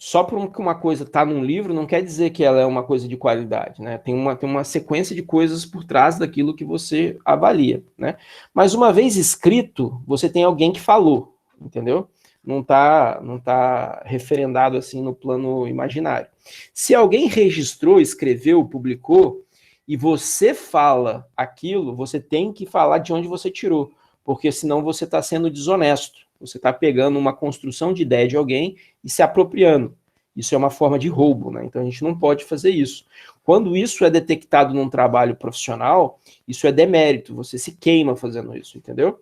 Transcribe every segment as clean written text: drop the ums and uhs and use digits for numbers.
só porque uma coisa está num livro não quer dizer que ela é uma coisa de qualidade, né? Tem uma sequência de coisas por trás daquilo que você avalia, né? Mas uma vez escrito, você tem alguém que falou, entendeu? Não tá referendado assim no plano imaginário. Se alguém registrou, escreveu, publicou, e você fala aquilo, você tem que falar de onde você tirou, porque senão você está sendo desonesto. Você está pegando uma construção de ideia de alguém e se apropriando. Isso é uma forma de roubo, né? Então a gente não pode fazer isso. Quando isso é detectado num trabalho profissional, isso é demérito, você se queima fazendo isso, entendeu?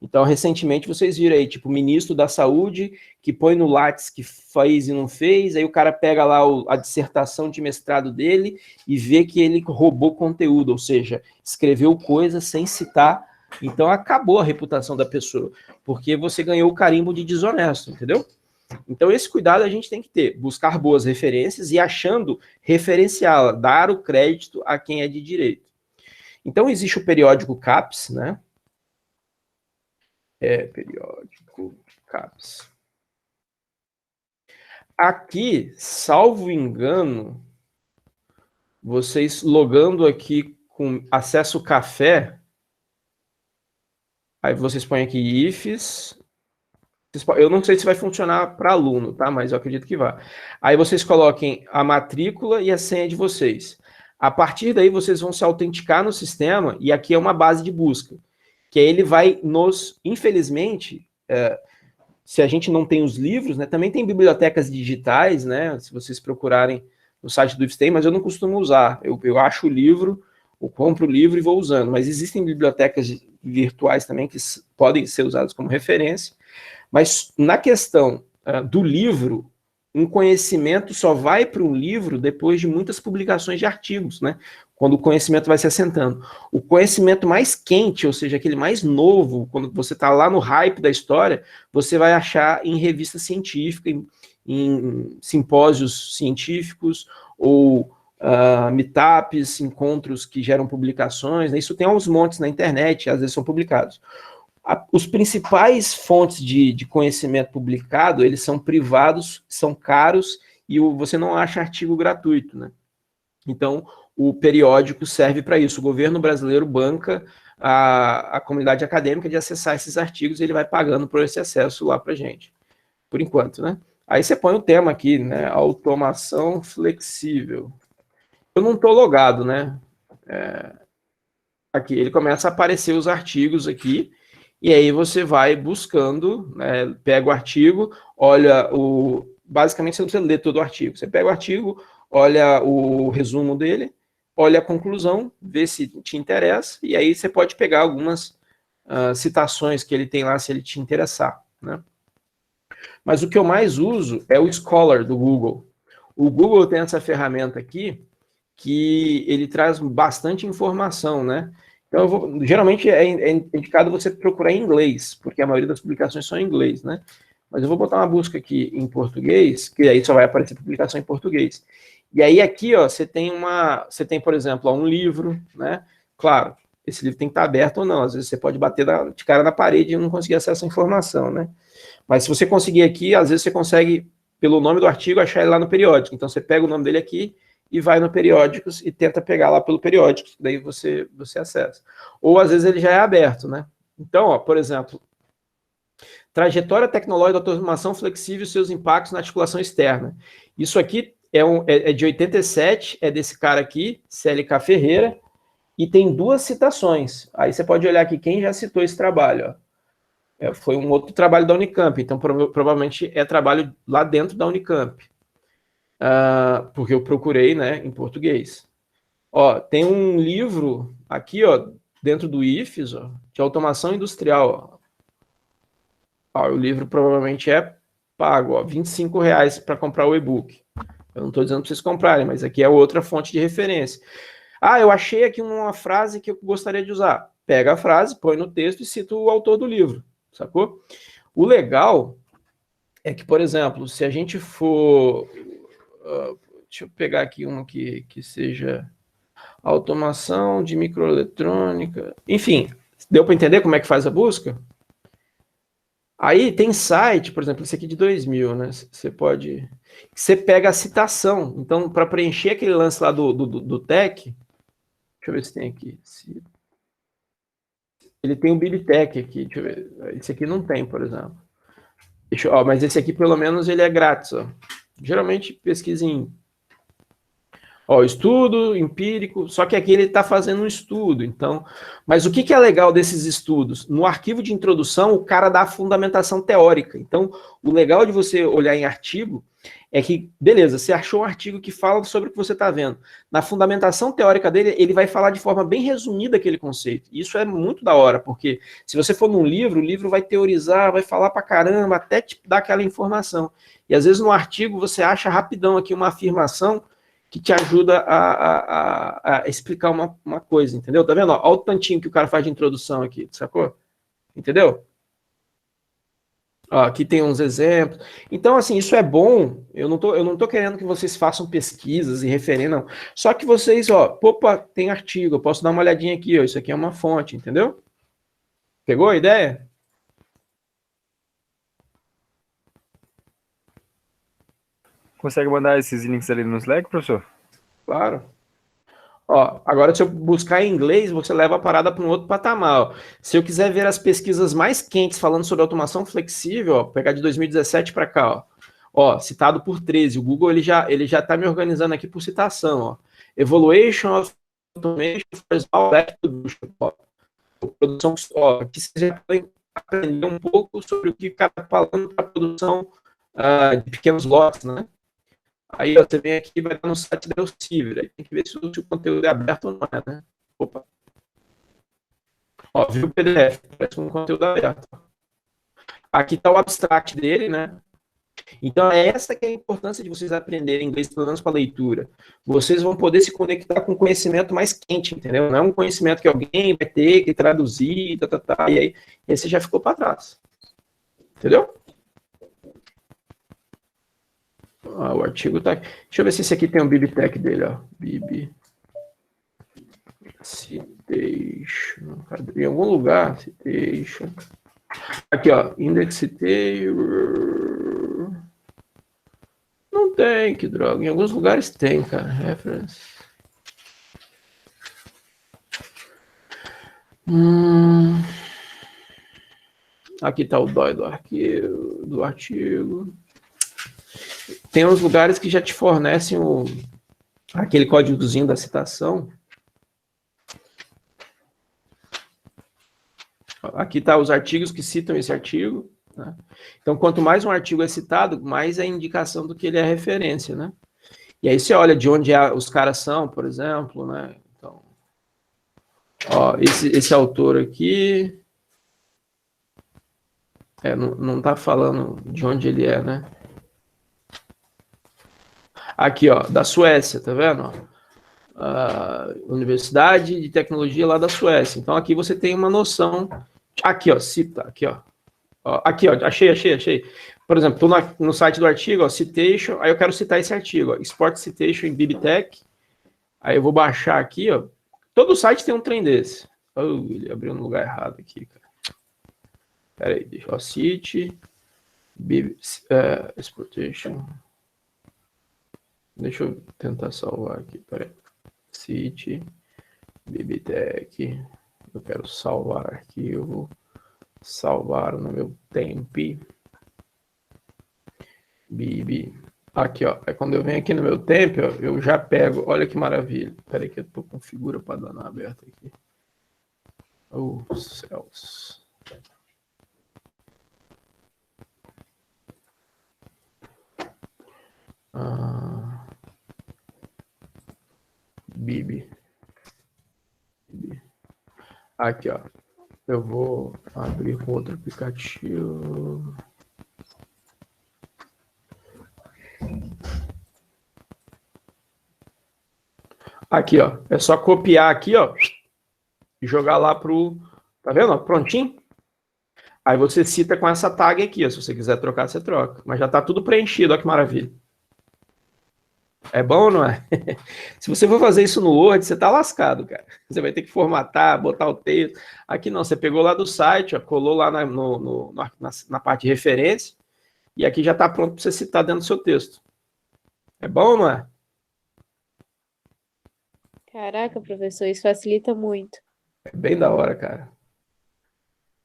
Então, recentemente, vocês viram aí, tipo, o ministro da Saúde, que põe no Lattes que fez e não fez, aí o cara pega lá a dissertação de mestrado dele e vê que ele roubou conteúdo, ou seja, escreveu coisas sem citar. Então, acabou a reputação da pessoa, porque você ganhou o carimbo de desonesto, entendeu? Então, esse cuidado a gente tem que ter, buscar boas referências e achando referenciá-la, dar o crédito a quem é de direito. Então, existe o periódico CAPES, né? Periódico CAPES. Aqui, salvo engano, vocês logando aqui com acesso café, aí vocês põem aqui IFES. Eu não sei se vai funcionar para aluno, tá? Mas eu acredito que vá. Aí vocês coloquem a matrícula e a senha de vocês. A partir daí, vocês vão se autenticar no sistema e aqui é uma base de busca. Que aí ele vai infelizmente, se a gente não tem os livros, né? Também tem bibliotecas digitais, né? Se vocês procurarem no site do IFES tem, mas eu não costumo usar. Eu acho o livro, eu compro o livro e vou usando. Mas existem bibliotecas virtuais também que podem ser usadas como referência. Mas na questão do livro, um conhecimento só vai para um livro depois de muitas publicações de artigos, né? Quando o conhecimento vai se assentando. O conhecimento mais quente, ou seja, aquele mais novo, quando você está lá no hype da história, você vai achar em revista científica, em simpósios científicos, ou meetups, encontros que geram publicações, né? Isso tem aos montes na internet, às vezes são publicados. Os principais fontes de conhecimento publicado, eles são privados, são caros, e você não acha artigo gratuito, né? Então, o periódico serve para isso. O governo brasileiro banca a comunidade acadêmica de acessar esses artigos e ele vai pagando por esse acesso lá para a gente, por enquanto, né? Aí você põe o tema aqui, né? Automação flexível. Eu não estou logado, né? Aqui, ele começa a aparecer os artigos aqui, e aí você vai buscando, né, pega o artigo, olha basicamente você não precisa ler todo o artigo. Você pega o artigo, olha o resumo dele, olha a conclusão, vê se te interessa, e aí você pode pegar algumas citações que ele tem lá, se ele te interessar, né? Mas o que eu mais uso é o Scholar do Google. O Google tem essa ferramenta aqui, que ele traz bastante informação, né? Então, geralmente é indicado você procurar em inglês, porque a maioria das publicações são em inglês, né? Mas eu vou botar uma busca aqui em português, que aí só vai aparecer publicação em português. E aí aqui, ó, você tem, por exemplo, um livro, né? Claro, esse livro tem que estar aberto ou não. Às vezes você pode bater de cara na parede e não conseguir acesso à informação, né? Mas se você conseguir aqui, às vezes você consegue, pelo nome do artigo, achar ele lá no periódico. Então você pega o nome dele aqui e vai no Periódicos e tenta pegar lá pelo Periódicos, daí você acessa. Ou às vezes ele já é aberto, né? Então, ó, por exemplo, trajetória tecnológica da automação flexível e seus impactos na articulação externa. Isso aqui é de 87, é desse cara aqui, CLK Ferreira, e tem 2 citações. Aí você pode olhar aqui quem já citou esse trabalho, ó. Foi um outro trabalho da Unicamp, então provavelmente é trabalho lá dentro da Unicamp. Porque eu procurei, né, em português. Ó, tem um livro aqui, ó, dentro do IFES, ó, de automação industrial. Ó, o livro provavelmente é pago, ó, R$ 25 para comprar o e-book. Eu não estou dizendo para vocês comprarem, mas aqui é outra fonte de referência. Eu achei aqui uma frase que eu gostaria de usar. Pega a frase, põe no texto e cita o autor do livro, sacou? O legal é que, por exemplo, se a gente for... deixa eu pegar aqui um que seja automação de microeletrônica. Enfim, deu para entender como é que faz a busca? Aí tem site, por exemplo, esse aqui de 2000, né? Você pode... Você pega a citação. Então, para preencher aquele lance lá do tech, deixa eu ver se tem aqui. Ele tem o BibTech aqui, deixa eu ver. Esse aqui não tem, por exemplo. Mas esse aqui, pelo menos, ele é grátis. Ó. Geralmente, pesquisa em estudo empírico, só que aqui ele está fazendo um estudo, então... Mas o que é legal desses estudos? No arquivo de introdução, o cara dá a fundamentação teórica. Então, o legal de você olhar em artigo é que, beleza, você achou um artigo que fala sobre o que você está vendo. Na fundamentação teórica dele, ele vai falar de forma bem resumida aquele conceito. Isso é muito da hora, porque se você for num livro, o livro vai teorizar, vai falar pra caramba, até te dar aquela informação. E às vezes no artigo você acha rapidão aqui uma afirmação que te ajuda a explicar uma coisa, entendeu? Tá vendo? Olha o tantinho que o cara faz de introdução aqui, sacou? Entendeu? Ó, aqui tem uns exemplos. Então, assim, isso é bom. Eu não tô querendo que vocês façam pesquisas e referem, não. Só que vocês, opa, tem artigo, eu posso dar uma olhadinha aqui, ó. Isso aqui é uma fonte, entendeu? Pegou a ideia? Consegue mandar esses links ali no Slack, professor? Claro. Ó, agora, se eu buscar em inglês, você leva a parada para um outro patamar. Ó. Se eu quiser ver as pesquisas mais quentes falando sobre automação flexível, ó, pegar de 2017 para cá, ó, citado por 13. O Google ele já está me organizando aqui por citação. Ó. Evaluation of Automation for Small Batch Production. Ó. Produção, ó, aqui vocês já podem aprender um pouco sobre o que o cara está falando para a produção de pequenos lotes, né? Aí ó, você vem aqui e vai dar no site da Elsevier. Aí tem que ver se o conteúdo é aberto ou não é, né? Opa. Ó, viu o PDF, parece um conteúdo aberto. Aqui está o abstract dele, né? Então, é essa que é a importância de vocês aprenderem inglês, pelo menos para leitura. Vocês vão poder se conectar com conhecimento mais quente, entendeu? Não é um conhecimento que alguém vai ter que traduzir, e aí esse já ficou para trás. Entendeu? O artigo tá aqui. Deixa eu ver se esse aqui tem um BibTech dele, ó. Bib Citation. Em algum lugar, Citation. Aqui, ó. Index Citation. Não tem, que droga. Em alguns lugares tem, cara. Reference. Aqui tá o DOI do artigo. Tem uns lugares que já te fornecem aquele códigozinho da citação. Aqui tá os artigos que citam esse artigo. Né? Então, quanto mais um artigo é citado, mais é a indicação do que ele é referência, né? E aí você olha de onde os caras são, por exemplo, né? Então, ó, esse autor aqui não tá falando de onde ele é, né? Aqui, ó, da Suécia, tá vendo? Universidade de Tecnologia lá da Suécia. Então, aqui você tem uma noção. Aqui, ó, cita, aqui, ó. Aqui, ó, achei. Por exemplo, estou no site do artigo, ó, citation, aí eu quero citar esse artigo, ó, export citation em BibTech. Aí eu vou baixar aqui, ó. Todo site tem um trem desse. Ele abriu no lugar errado aqui, cara. Pera aí, deixa eu cite, exportation. Deixa eu tentar salvar aqui, peraí. Cite, BibTech. Eu quero salvar arquivo. Salvar no meu temp. Bib. Aqui, ó. Aí quando eu venho aqui no meu temp, ó, eu já pego. Olha que maravilha. Peraí que eu tô com figura para danar aberta aqui. Oh, céus. Bib. Aqui, ó. Eu vou abrir com outro aplicativo. Aqui, ó. É só copiar aqui, ó. E jogar lá pro... Tá vendo? Ó, prontinho. Aí você cita com essa tag aqui, ó. Se você quiser trocar, você troca. Mas já tá tudo preenchido, ó que maravilha. É bom ou não é? Se você for fazer isso no Word, você tá lascado, cara. Você vai ter que formatar, botar o texto. Aqui não, você pegou lá do site, ó, colou lá na parte de referência, e aqui já está pronto para você citar dentro do seu texto. É bom ou não é? Caraca, professor, isso facilita muito. É bem da hora, cara.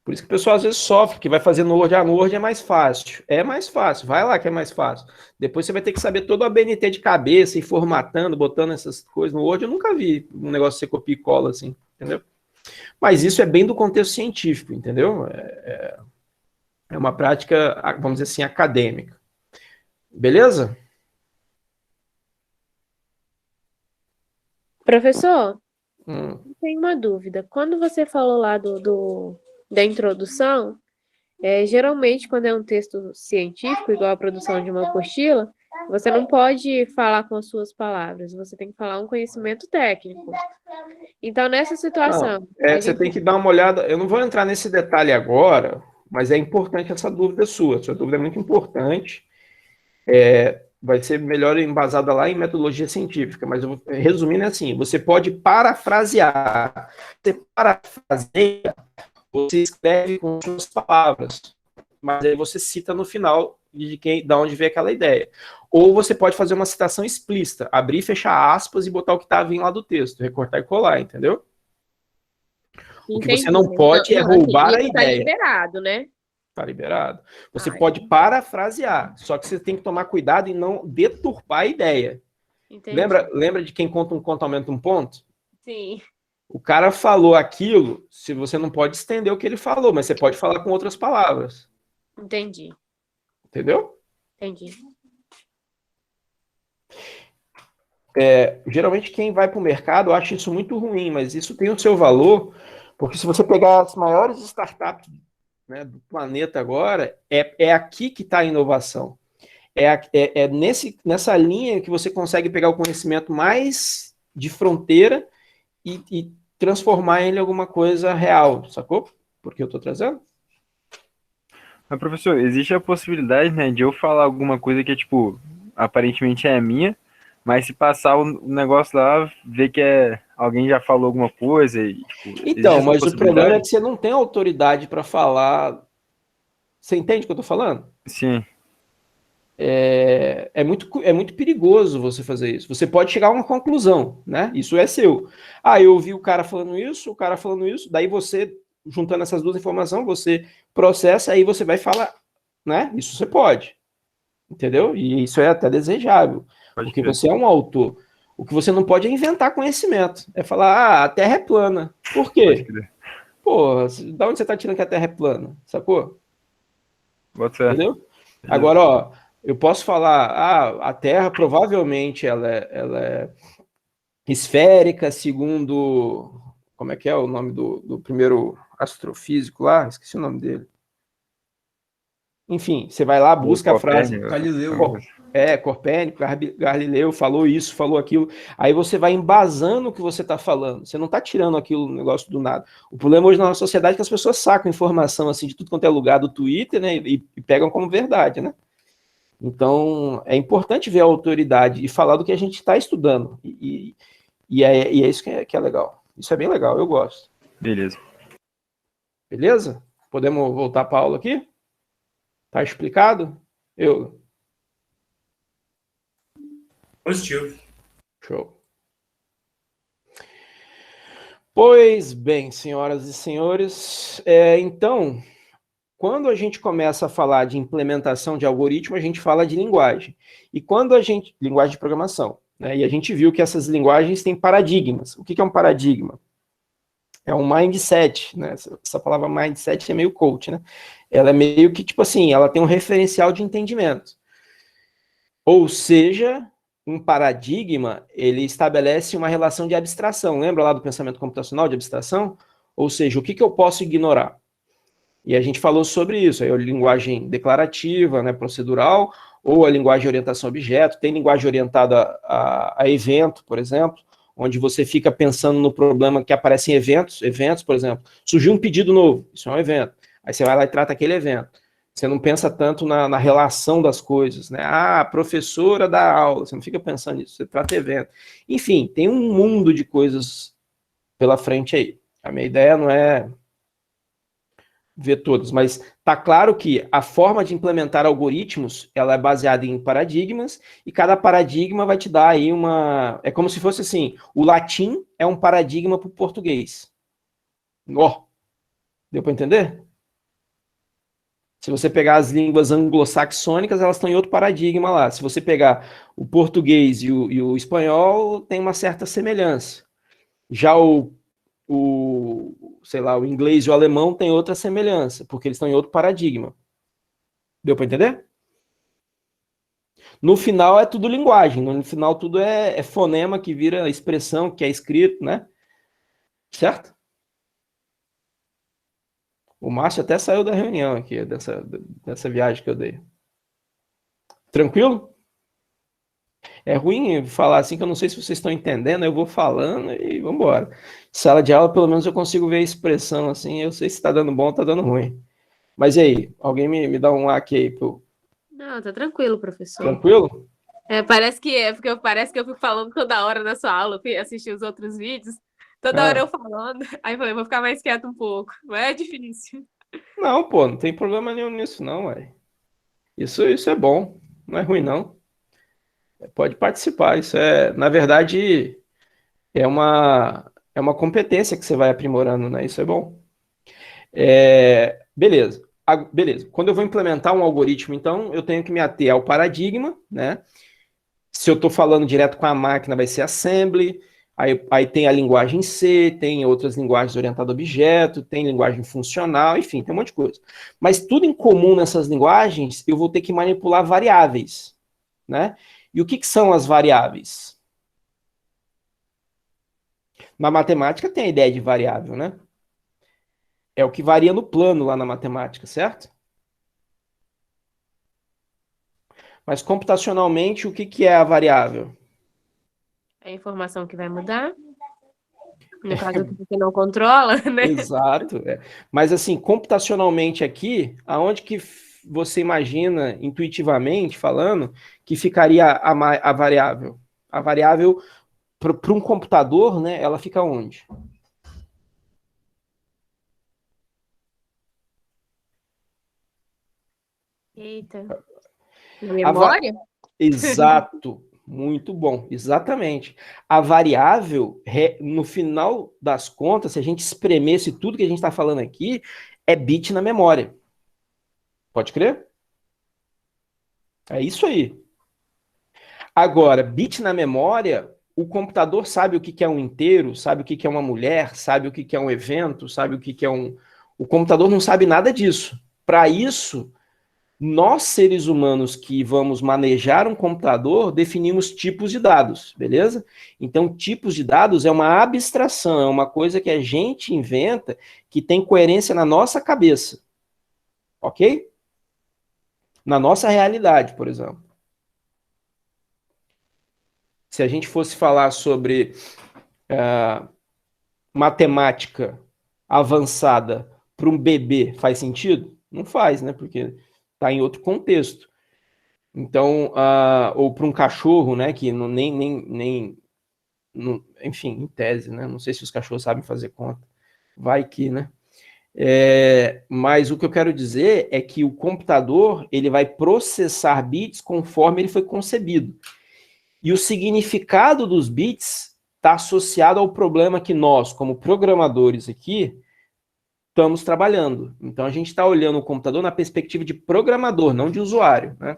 Por isso que o pessoal às vezes sofre, que vai fazer no Word, no Word é mais fácil. É mais fácil, vai lá que é mais fácil. Depois você vai ter que saber todo o ABNT de cabeça, e formatando, botando essas coisas no Word. Eu nunca vi um negócio de você copia e cola assim, entendeu? Mas isso é bem do contexto científico, entendeu? É uma prática, vamos dizer assim, acadêmica. Beleza? Professor, Hum. tenho uma dúvida. Quando você falou lá da introdução, geralmente quando é um texto científico, igual a produção de uma apostila, você não pode falar com as suas palavras, você tem que falar um conhecimento técnico. Então, nessa situação, Você tem que dar uma olhada. Eu não vou entrar nesse detalhe agora, mas é importante essa dúvida sua. Sua dúvida é muito importante. Vai ser melhor embasada lá em metodologia científica, mas resumindo é assim: você pode parafrasear. Você parafraseia, você escreve com suas palavras, mas aí você cita no final da onde veio aquela ideia. Ou você pode fazer uma citação explícita, abrir, fechar aspas e botar o que está vindo lá do texto, recortar e colar, entendeu? O que você não pode é roubar a ideia. Está liberado, né? Está liberado. Você pode parafrasear, só que você tem que tomar cuidado em não deturpar a ideia. Lembra de quem conta um conto aumenta um ponto? Sim. O cara falou aquilo, se você não pode estender o que ele falou, mas você pode falar com outras palavras. Entendi. Entendeu? Entendi. Geralmente quem vai para o mercado acha isso muito ruim, mas isso tem o seu valor, porque se você pegar as maiores startups, né, do planeta agora, é aqui que está a inovação. Nessa linha que você consegue pegar o conhecimento mais de fronteira e transformar ele em alguma coisa real, sacou? Porque eu estou trazendo? Mas, professor, existe a possibilidade, né, de eu falar alguma coisa que é, tipo, aparentemente é minha, mas se passar o negócio lá, ver que alguém já falou alguma coisa e, tipo, então, mas o problema é que você não tem autoridade para falar. Você entende o que eu estou falando? Sim. É muito perigoso você fazer isso. Você pode chegar a uma conclusão, né? Isso é seu. Eu ouvi o cara falando isso, daí você, juntando essas duas informações, você processa, aí você vai falar, né? Isso você pode. Entendeu? E isso é até desejável, porque você é um autor. O que você não pode é inventar conhecimento. É falar, a Terra é plana. Por quê? Pô, da onde você está tirando que a Terra é plana? Sacou? Entendeu? Agora, ó, eu posso falar, a Terra provavelmente ela é esférica, segundo, como é que é o nome do primeiro astrofísico lá? Esqueci o nome dele. Enfim, você vai lá, busca a frase. Galileu. Copérnico, Galileu falou isso, falou aquilo. Aí você vai embasando o que você está falando. Você não está tirando aquilo, negócio do nada. O problema hoje na nossa sociedade é que as pessoas sacam informação assim de tudo quanto é lugar do Twitter, né? E pegam como verdade, né? Então, é importante ver a autoridade e falar do que a gente está estudando. E é isso que é legal. Isso é bem legal, eu gosto. Beleza. Beleza? Podemos voltar para a aula aqui? Tá explicado? Positivo. Show. Pois bem, senhoras e senhores, então, quando a gente começa a falar de implementação de algoritmo, a gente fala de linguagem. E quando linguagem de programação, né? E a gente viu que essas linguagens têm paradigmas. O que é um paradigma? É um mindset, né? Essa palavra mindset é meio coach, né? Ela é meio que, tipo assim, ela tem um referencial de entendimento. Ou seja, um paradigma, ele estabelece uma relação de abstração. Lembra lá do pensamento computacional de abstração? Ou seja, o que eu posso ignorar? E a gente falou sobre isso, aí a linguagem declarativa, né, procedural, ou a linguagem de orientação a objeto. Tem linguagem orientada a evento, por exemplo, onde você fica pensando no problema que aparece em eventos, por exemplo, surgiu um pedido novo, isso é um evento. Aí você vai lá e trata aquele evento. Você não pensa tanto na relação das coisas, né? Ah, a professora dá aula, você não fica pensando nisso, você trata evento. Enfim, tem um mundo de coisas pela frente aí. A minha ideia não é ver todas, mas tá claro que a forma de implementar algoritmos, ela é baseada em paradigmas, e cada paradigma vai te dar aí uma... É como se fosse assim, o latim é um paradigma para o português. Ó, deu para entender? Se você pegar as línguas anglo-saxônicas, elas estão em outro paradigma lá. Se você pegar o português e o espanhol, tem uma certa semelhança. Já sei lá, o inglês e o alemão tem outra semelhança, porque eles estão em outro paradigma. Deu para entender? No final é tudo linguagem, no final tudo é fonema que vira expressão, que é escrito, né? Certo? O Márcio até saiu da reunião aqui, dessa viagem que eu dei. Tranquilo? É ruim falar assim, que eu não sei se vocês estão entendendo, eu vou falando e vamos embora. Sala de aula, pelo menos eu consigo ver a expressão assim, eu sei se está dando bom ou está dando ruim. Mas e aí, alguém me dá um like aí, pro... Não, tá tranquilo, professor. Tranquilo? Parece que eu fico falando toda hora na sua aula, eu assisti os outros vídeos, toda hora eu falando, aí eu falei, vou ficar mais quieto um pouco, mas é difícil. Não, pô, não tem problema nenhum nisso não, ué. Isso é bom, não é ruim não. Pode participar, isso é, na verdade, é uma competência que você vai aprimorando, né? Isso é bom. Beleza. Beleza. Quando eu vou implementar um algoritmo, então, eu tenho que me ater ao paradigma, né? Se eu estou falando direto com a máquina, vai ser assembly, aí tem a linguagem C, tem outras linguagens orientadas a objeto, tem linguagem funcional, enfim, tem um monte de coisa. Mas tudo em comum nessas linguagens, eu vou ter que manipular variáveis, né? E o que são as variáveis? Na matemática tem a ideia de variável, né? É o que varia no plano lá na matemática, certo? Mas computacionalmente, o que é a variável? É a informação que vai mudar, no caso que você não controla, né? Exato. Mas assim, computacionalmente aqui, aonde que você imagina, intuitivamente falando, que ficaria a variável? A variável, para um computador, né, ela fica onde? Eita. Na memória? Exato. Muito bom, exatamente. A variável, no final das contas, se a gente espremesse tudo que a gente está falando aqui, é bit na memória. Pode crer? É isso aí. Agora, bit na memória, o computador sabe o que é um inteiro, sabe o que é uma mulher, sabe o que é um evento, sabe o que é um... O computador não sabe nada disso. Para isso, nós, seres humanos que vamos manejar um computador, definimos tipos de dados, beleza? Então, tipos de dados é uma abstração, é uma coisa que a gente inventa que tem coerência na nossa cabeça, ok? Na nossa realidade, por exemplo. Se a gente fosse falar sobre matemática avançada para um bebê, faz sentido? Não faz, né? Porque está em outro contexto. Então, ou para um cachorro, né, que não, enfim, em tese, né, não sei se os cachorros sabem fazer conta, vai que, né, mas o que eu quero dizer é que o computador, ele vai processar bits conforme ele foi concebido, e o significado dos bits está associado ao problema que nós, como programadores aqui, estamos trabalhando. Então, a gente está olhando o computador na perspectiva de programador, não de usuário, né?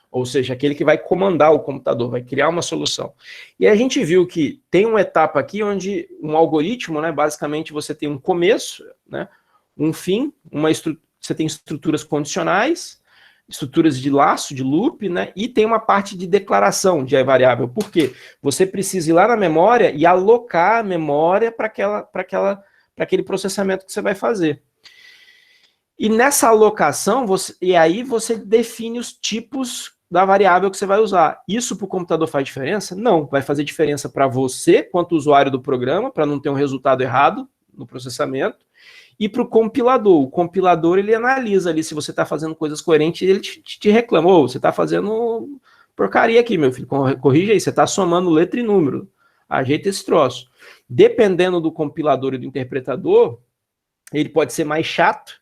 Ou seja, aquele que vai comandar o computador, vai criar uma solução. E a gente viu que tem uma etapa aqui onde um algoritmo, né, basicamente você tem um começo, né, um fim, você tem estruturas condicionais, estruturas de laço, de loop, né, e tem uma parte de declaração de variável. Por quê? Você precisa ir lá na memória e alocar a memória para aquele processamento que você vai fazer. E nessa alocação, aí você define os tipos da variável que você vai usar. Isso para o computador faz diferença? Não. Vai fazer diferença para você, quanto usuário do programa, para não ter um resultado errado no processamento, e para o compilador. O compilador, ele analisa ali se você está fazendo coisas coerentes e ele te reclama, ô, você está fazendo porcaria aqui, meu filho, corrige aí, você está somando letra e número, ajeita esse troço. Dependendo do compilador e do interpretador, ele pode ser mais chato,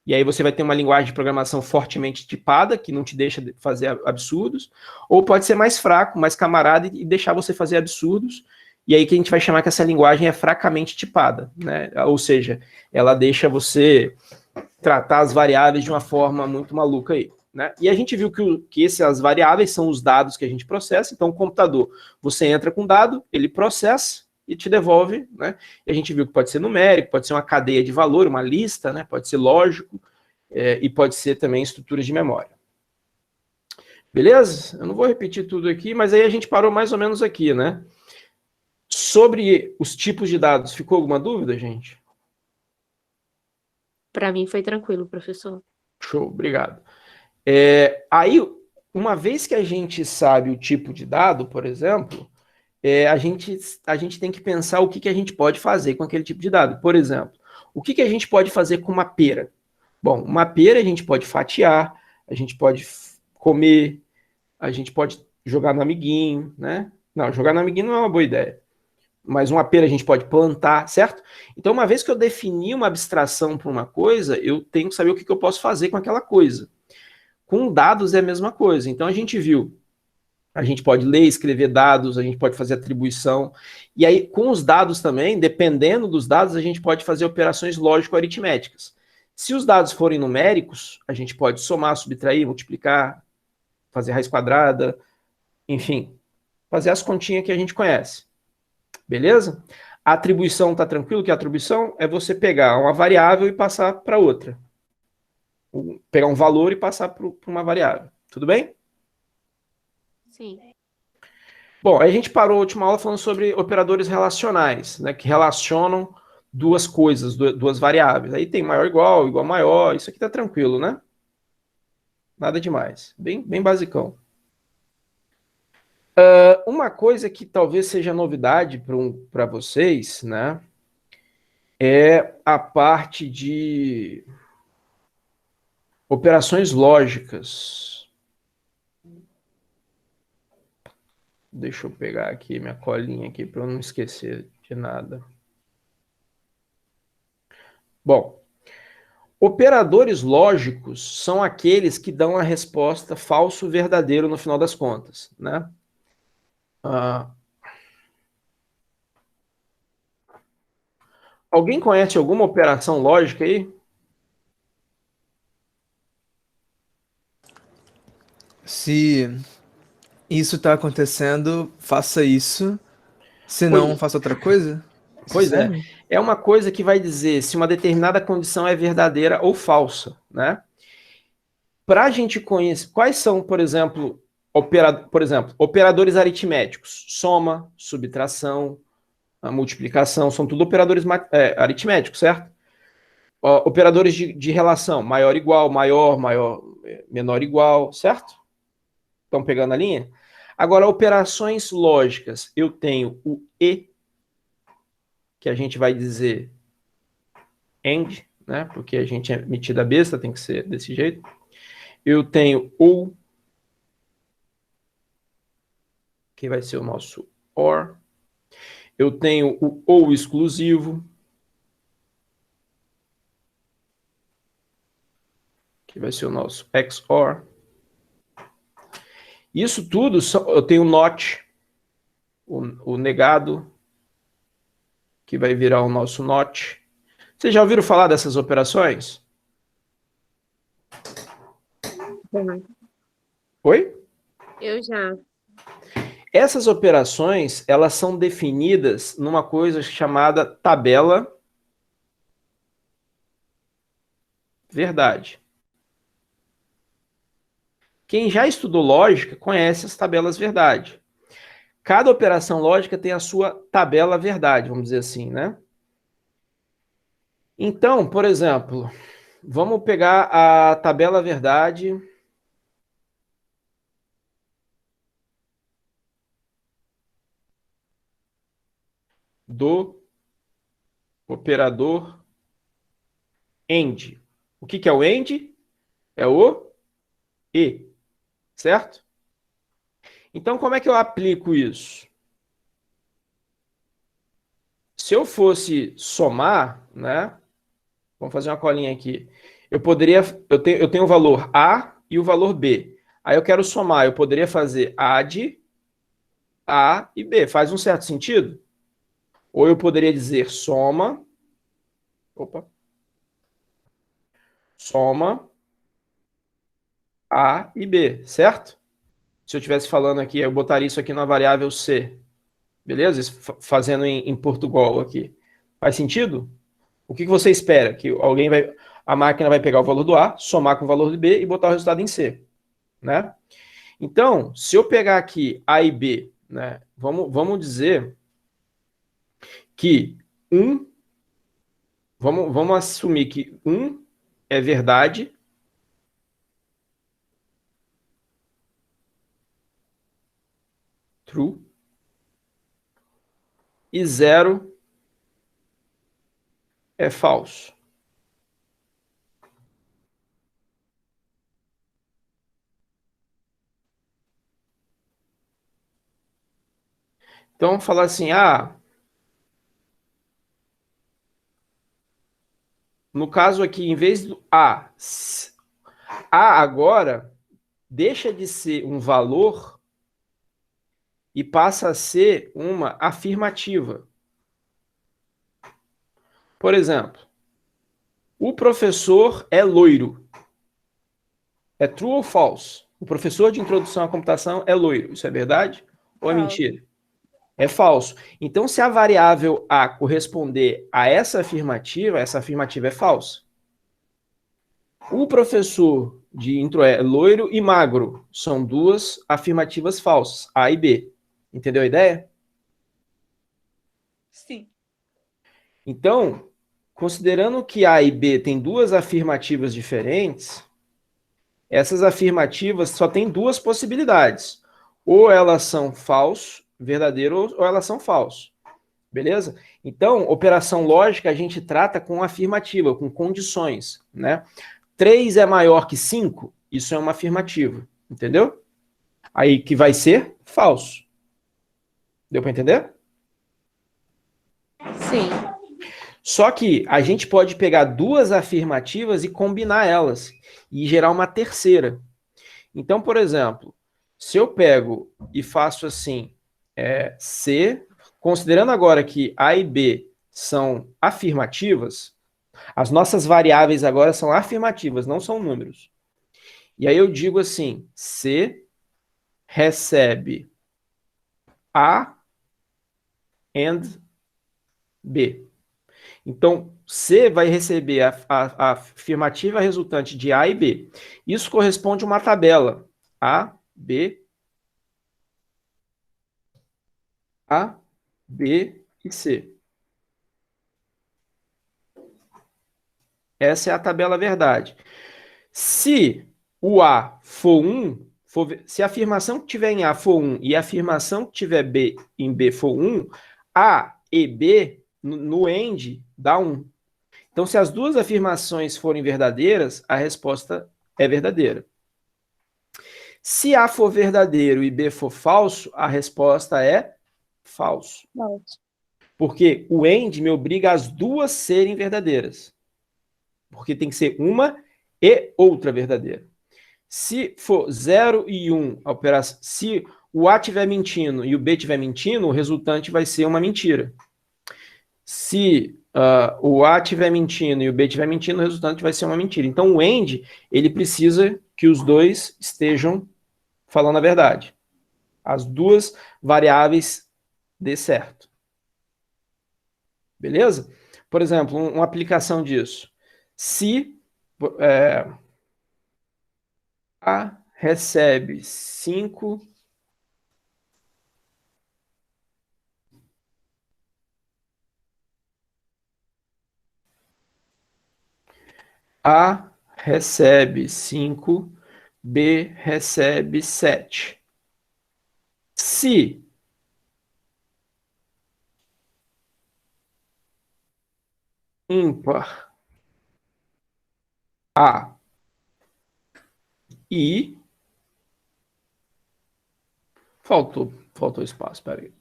e aí você vai ter uma linguagem de programação fortemente tipada, que não te deixa fazer absurdos, ou pode ser mais fraco, mais camarada, e deixar você fazer absurdos, e aí que a gente vai chamar que essa linguagem é fracamente tipada, né? Ou seja, ela deixa você tratar as variáveis de uma forma muito maluca aí. Né? E a gente viu que essas variáveis são os dados que a gente processa, então o computador, você entra com dado, ele processa e te devolve, né? E a gente viu que pode ser numérico, pode ser uma cadeia de valor, uma lista, né? Pode ser lógico, e pode ser também estruturas de memória. Beleza? Eu não vou repetir tudo aqui, mas aí a gente parou mais ou menos aqui, né? Sobre os tipos de dados, ficou alguma dúvida, gente? Para mim foi tranquilo, professor. Show, obrigado. Aí, uma vez que a gente sabe o tipo de dado, por exemplo, a gente tem que pensar o que a gente pode fazer com aquele tipo de dado. Por exemplo, o que a gente pode fazer com uma pera? Bom, uma pera a gente pode fatiar, a gente pode comer, a gente pode jogar no amiguinho, né? Não, jogar no amiguinho não é uma boa ideia. Mas uma pera a gente pode plantar, certo? Então, uma vez que eu defini uma abstração para uma coisa, eu tenho que saber o que eu posso fazer com aquela coisa. Com dados é a mesma coisa. Então, a gente viu, a gente pode ler, escrever dados, a gente pode fazer atribuição. E aí, com os dados também, dependendo dos dados, a gente pode fazer operações lógico-aritméticas. Se os dados forem numéricos, a gente pode somar, subtrair, multiplicar, fazer raiz quadrada, enfim, fazer as continhas que a gente conhece. Beleza? A atribuição está tranquilo que a atribuição é você pegar uma variável e passar para outra. Pegar um valor e passar para uma variável. Tudo bem? Sim. Bom, aí a gente parou a última aula falando sobre operadores relacionais, né, que relacionam duas coisas, duas variáveis. Aí tem maior igual, igual maior, isso aqui tá tranquilo, né? Nada demais. Bem basicão. Uma coisa que talvez seja novidade para vocês, né? É a parte de operações lógicas. Deixa eu pegar aqui minha colinha aqui para eu não esquecer de nada. Bom, operadores lógicos são aqueles que dão a resposta falso verdadeiro no final das contas, né? Alguém conhece alguma operação lógica aí? Se isso tá acontecendo, faça isso. Se não, Pois, faça outra coisa? Isso pois é. serve? É uma coisa que vai dizer se uma determinada condição é verdadeira ou falsa, né? Para a gente conhecer quais são, por exemplo, operadores aritméticos, soma, subtração, a multiplicação, são tudo operadores aritméticos, certo? Operadores de relação, maior, menor igual, certo? Estão pegando a linha? Agora, operações lógicas, eu tenho o e, que a gente vai dizer and, né? Porque a gente é metida besta, tem que ser desse jeito. Eu tenho ou, que vai ser o nosso or. Eu tenho o ou exclusivo, que vai ser o nosso XOR. Isso tudo, eu tenho o not, o negado, que vai virar o nosso not. Vocês já ouviram falar dessas operações? Oi? Eu já. Essas operações, elas são definidas numa coisa chamada tabela verdade. Quem já estudou lógica conhece as tabelas verdade. Cada operação lógica tem a sua tabela verdade, vamos dizer assim, né? Então, por exemplo, vamos pegar a tabela verdade do operador AND. O que é o AND? É o E, certo? Então, como é que eu aplico isso? Se eu fosse somar, né? Vamos fazer uma colinha aqui. Eu tenho o valor A e o valor B. Aí eu quero somar, eu poderia fazer AD A e B. Faz um certo sentido? Ou eu poderia dizer opa, soma A e B, certo? Se eu estivesse falando aqui, eu botaria isso aqui na variável C. Beleza? Isso fazendo em Portugal aqui. Faz sentido? O que você espera? Que a máquina vai pegar o valor do A, somar com o valor do B e botar o resultado em C, né? Então, se eu pegar aqui A e B, né, vamos dizer que vamos assumir que 1 é verdade true, e 0 é falso. Então, vamos falar assim, no caso aqui, em vez do A agora deixa de ser um valor e passa a ser uma afirmativa. Por exemplo, o professor é loiro. É true ou false? O professor de introdução à computação é loiro. Isso é verdade ou é Falso. mentira? É falso. Então, se a variável A corresponder a essa afirmativa é falsa. O professor de intro é loiro e magro. São duas afirmativas falsas, A e B. Entendeu a ideia? Sim. Então, considerando que A e B têm duas afirmativas diferentes, essas afirmativas só têm duas possibilidades. Ou elas são falso, verdadeiro, ou elas são falso. Beleza? Então, operação lógica a gente trata com afirmativa, com condições, né? 3 é maior que 5, isso é uma afirmativa, entendeu? Aí que vai ser falso. Deu para entender? Sim. Só que a gente pode pegar duas afirmativas e combinar elas e gerar uma terceira. Então, por exemplo, se eu pego e faço assim, C, considerando agora que A e B são afirmativas, as nossas variáveis agora são afirmativas, não são números. E aí eu digo assim, C recebe A and B. Então, C vai receber a afirmativa resultante de A e B. Isso corresponde a uma tabela. A, B e C. Essa é a tabela verdade. Se o A for 1, se a afirmação que tiver em A for 1 e a afirmação que tiver B em B for 1, A e B no AND dá 1. Então, se as duas afirmações forem verdadeiras, a resposta é verdadeira. Se A for verdadeiro e B for falso, a resposta é falso. Falso. Porque o AND me obriga as duas serem verdadeiras. Porque tem que ser uma e outra verdadeira. Se for 0 e 1, a operação, se o A estiver mentindo e o B estiver mentindo, o resultante vai ser uma mentira. Se o A estiver mentindo e o B estiver mentindo, o resultante vai ser uma mentira. Então, o AND, ele precisa que os dois estejam falando a verdade. As duas variáveis dê certo. Beleza? Por exemplo, uma aplicação disso. Se A recebe 5 A recebe 5, B recebe 7. Se ímpar A e faltou espaço, peraí.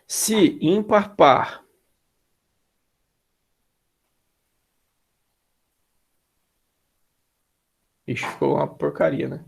Se ímpar par ixi, ficou uma porcaria, né?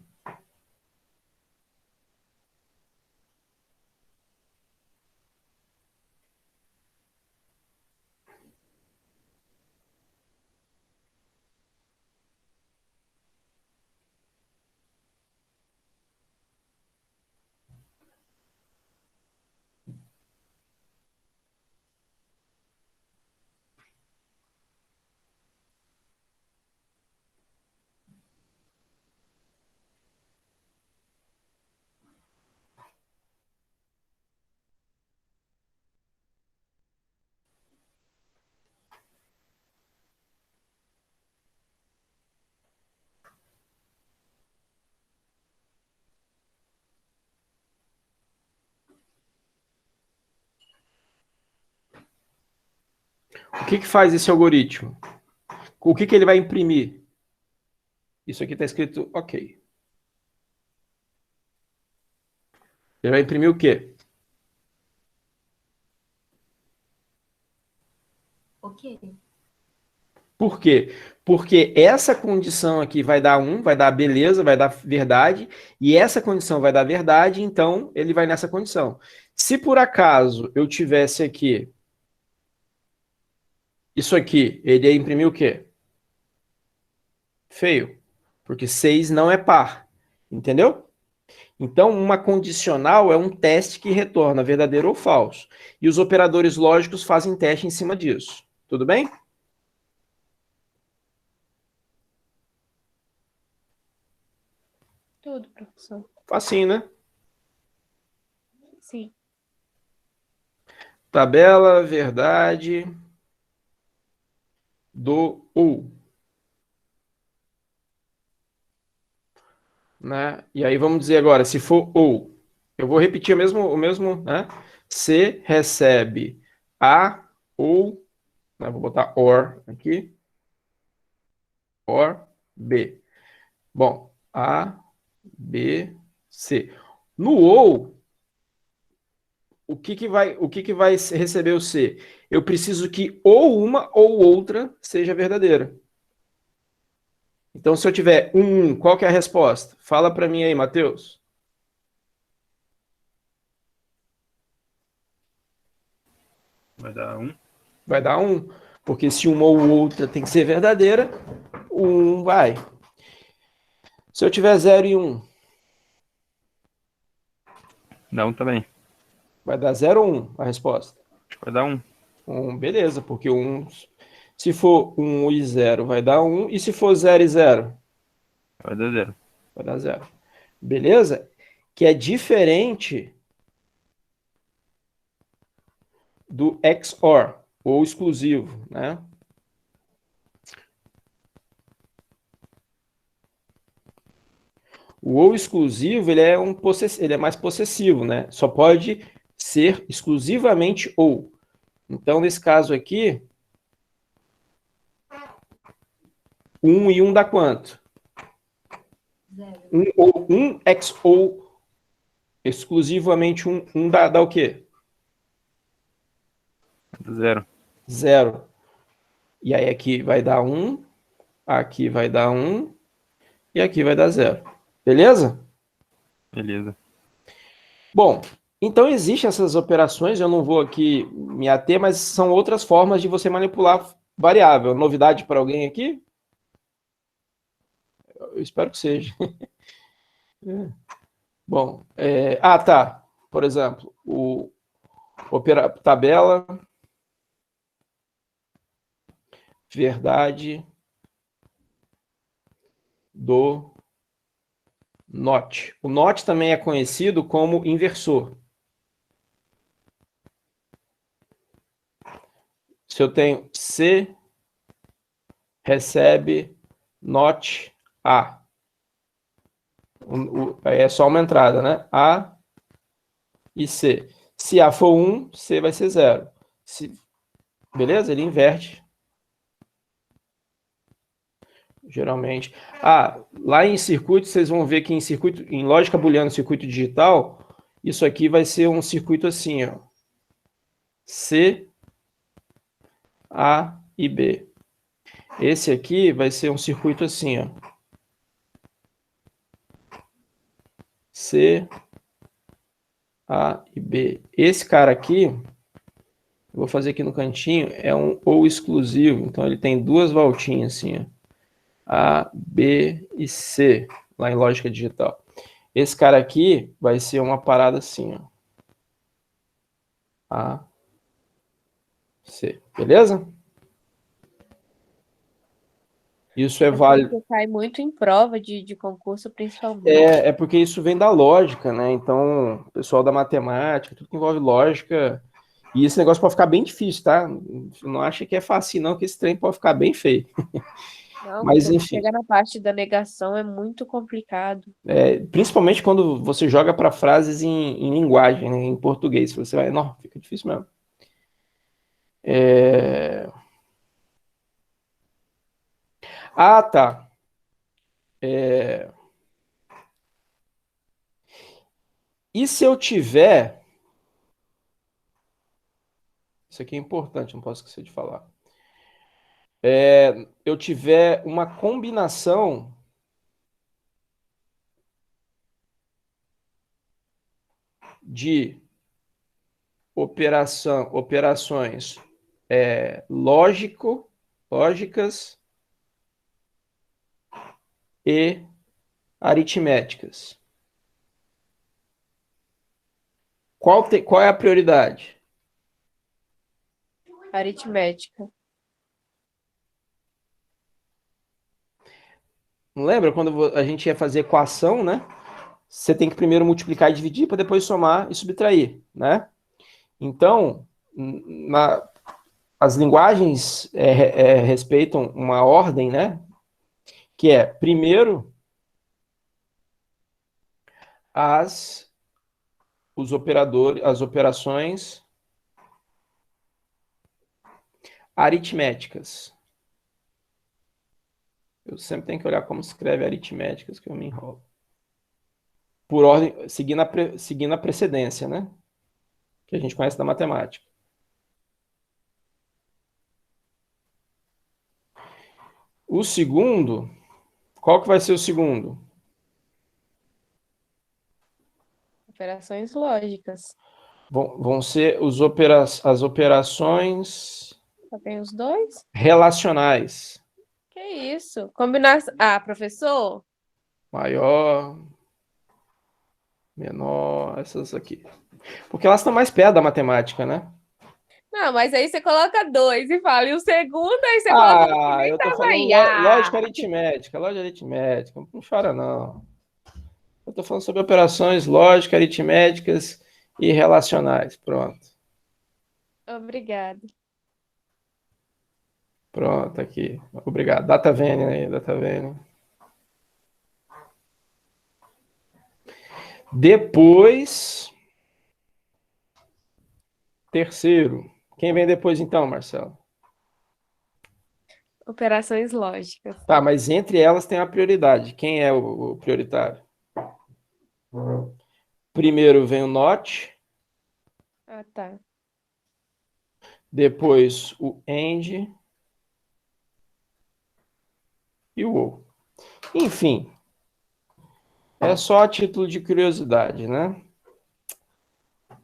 O que faz esse algoritmo? O que ele vai imprimir? Isso aqui está escrito ok. Ele vai imprimir o quê? Ok. Por quê? Porque essa condição aqui vai dar 1, vai dar beleza, vai dar verdade, e essa condição vai dar verdade, então ele vai nessa condição. Se por acaso eu tivesse aqui isso aqui, ele ia imprimir o quê? Feio. Porque 6 não é par. Entendeu? Então, uma condicional é um teste que retorna verdadeiro ou falso. E os operadores lógicos fazem teste em cima disso. Tudo bem? Tudo, professor. Facinho, né? Sim. Tabela, verdade, do ou. Né? E aí vamos dizer agora, se for ou, eu vou repetir o mesmo, né? Se recebe a ou, né? Vou botar or aqui, or b. Bom, a, b, c. No ou, o que vai receber o c? Eu preciso que ou uma ou outra seja verdadeira. Então, se eu tiver 1, qual que é a resposta? Fala para mim aí, Matheus. Vai dar 1. Vai dar 1, porque se uma ou outra tem que ser verdadeira, o 1 vai. Se eu tiver 0 e 1, Dá 1 também. vai dar 0 ou 1 a resposta? Acho que vai dar 1. 1, beleza, porque 1, se for 1 e 0, vai dar 1, e se for 0 e 0? Vai dar 0. Vai dar 0. Beleza? Que é diferente do XOR, ou exclusivo, né? O ou exclusivo, ele é mais possessivo, né? Só pode ser exclusivamente ou. Então, nesse caso aqui, 1 e 1 dá quanto? 0. 1 XOR, exclusivamente 1 dá o quê? 0. 0. E aí aqui vai dar 1, aqui vai dar 1, e aqui vai dar 0. Beleza? Beleza. Bom, então existem essas operações, eu não vou aqui me ater, mas são outras formas de você manipular variável. Novidade para alguém aqui? Eu espero que seja. Bom, tá. Por exemplo, tabela, verdade do NOT. O NOT também é conhecido como inversor. Se eu tenho C, recebe NOT A. Aí é só uma entrada, né? A e C. Se A for 1, C vai ser 0. Beleza? Ele inverte. Geralmente. Lá em circuito, vocês vão ver que em lógica booleana, circuito digital, isso aqui vai ser um circuito assim, ó. C, A e B. Esse aqui vai ser um circuito assim, ó. C, A e B. Esse cara aqui, eu vou fazer aqui no cantinho, é um ou exclusivo. Então ele tem duas voltinhas assim, ó. A, B e C, lá em lógica digital. Esse cara aqui vai ser uma parada assim, ó. A, C. Beleza? Isso é válido. Porque cai muito em prova de concurso, principalmente. É porque isso vem da lógica, né? Então, o pessoal da matemática, tudo que envolve lógica. E esse negócio pode ficar bem difícil, tá? Não acha que é fácil, não, que esse trem pode ficar bem feio. Não, Mas, quando enfim. chega na parte da negação é muito complicado. Principalmente quando você joga para frases em linguagem, né, em português. Você vai, não, fica difícil mesmo. Tá. E se eu tiver... Isso aqui é importante, não posso esquecer de falar. Eu tiver uma combinação de operações lógicas e aritméticas. Qual é a prioridade? Aritmética. Não lembra quando a gente ia fazer equação, né? Você tem que primeiro multiplicar e dividir para depois somar e subtrair, né? Então, as linguagens respeitam uma ordem, né? Que é, primeiro, as operações aritméticas. Eu sempre tenho que olhar como escreve aritméticas, que eu me enrolo. Por ordem, seguindo a precedência, né? Que a gente conhece da matemática. O segundo, qual que vai ser o segundo? Operações lógicas. Vão ser as operações Só tem os dois? relacionais. Que isso? Combinação. Ah, professor? Maior, menor, essas aqui. Porque elas estão mais perto da matemática, né? Não, mas aí você coloca dois e fala, e o segundo, aí você coloca um que nem Eu tô tava falando aí. lógica aritmética, lógica aritmética. Não chora, não. Eu tô falando sobre operações lógicas, aritméticas e relacionais. Pronto. Obrigada. Pronto, aqui. Obrigado. Data vênia aí, data vênia. Depois, terceiro. Quem vem depois então, Marcelo? Operações lógicas. Tá, mas entre elas tem a prioridade. Quem é o prioritário? Primeiro vem o not, Ah, tá. depois o and e o ou. Enfim, é só a título de curiosidade, né?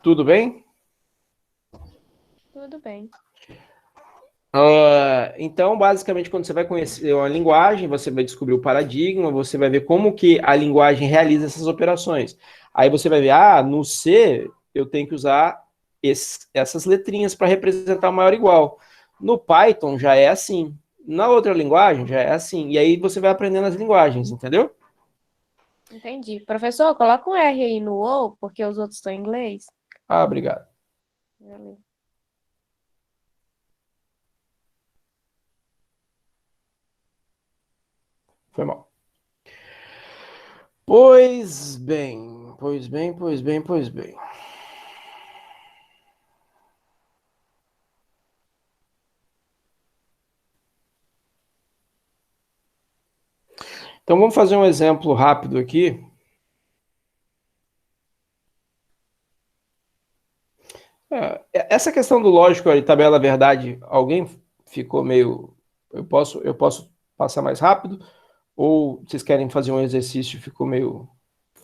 Tudo bem? Tudo bem. Então, basicamente, quando você vai conhecer uma linguagem, você vai descobrir o paradigma, você vai ver como que a linguagem realiza essas operações. Aí você vai ver, no C eu tenho que usar essas letrinhas para representar o maior e igual. No Python já é assim. Na outra linguagem já é assim. E aí você vai aprendendo as linguagens, entendeu? Entendi. Professor, coloca um R aí no ou, porque os outros estão em inglês. Obrigado. Valeu. Foi mal. Pois bem, pois bem, pois bem, pois bem. Então vamos fazer um exemplo rápido aqui. Essa questão do lógico e tabela verdade, alguém ficou meio... Eu posso passar mais rápido? Ou vocês querem fazer um exercício e ficou meio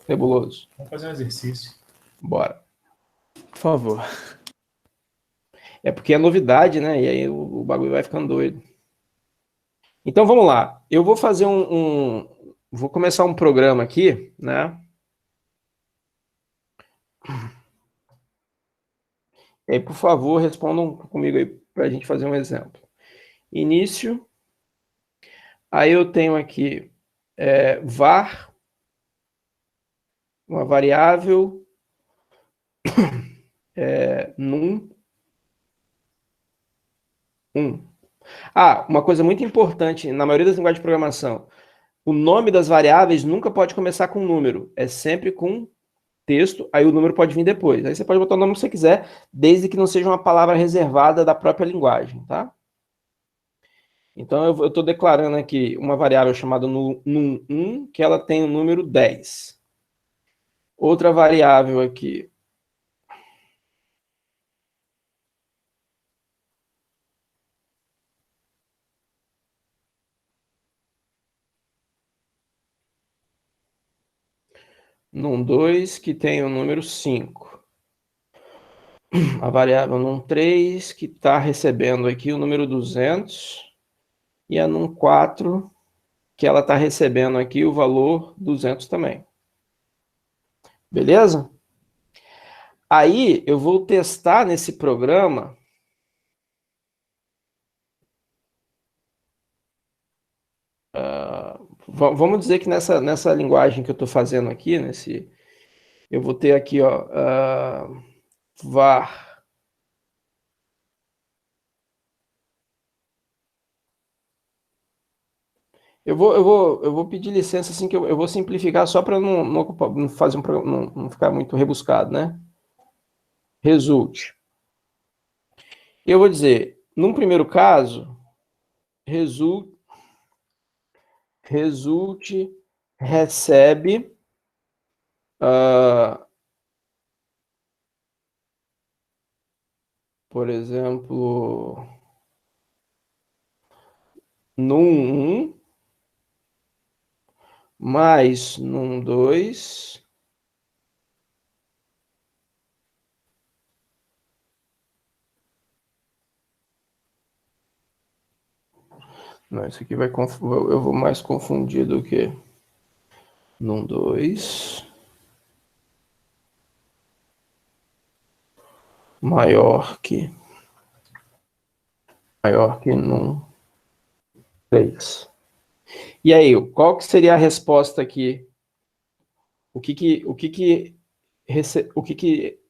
nebuloso? Vamos fazer um exercício. Bora. Por favor. É porque é novidade, né? E aí o bagulho vai ficando doido. Então vamos lá. Eu vou fazer vou começar um programa aqui, né? E aí, por favor, respondam comigo aí para a gente fazer um exemplo. Início. Aí eu tenho aqui var, uma variável, num, 1. Uma coisa muito importante na maioria das linguagens de programação, o nome das variáveis nunca pode começar com número, é sempre com texto, aí o número pode vir depois. Aí você pode botar o nome que você quiser, desde que não seja uma palavra reservada da própria linguagem, tá? Então eu estou declarando aqui uma variável chamada num1, que ela tem o número 10. Outra variável aqui, num2, que tem o número 5. A variável num3, que está recebendo aqui o número 200. E a num4, que ela está recebendo aqui o valor 200 também. Beleza? Aí eu vou testar nesse programa vamos dizer que nessa linguagem que eu estou fazendo aqui, eu vou ter aqui, ó, var. Eu vou pedir licença, assim, que eu vou simplificar só para não fazer não ficar muito rebuscado, né? Result. Eu vou dizer, num primeiro caso, result recebe por exemplo, num1 mais num2 não, isso aqui eu vou mais confundir do que num2 maior que num3. E aí, qual que seria a resposta aqui? O que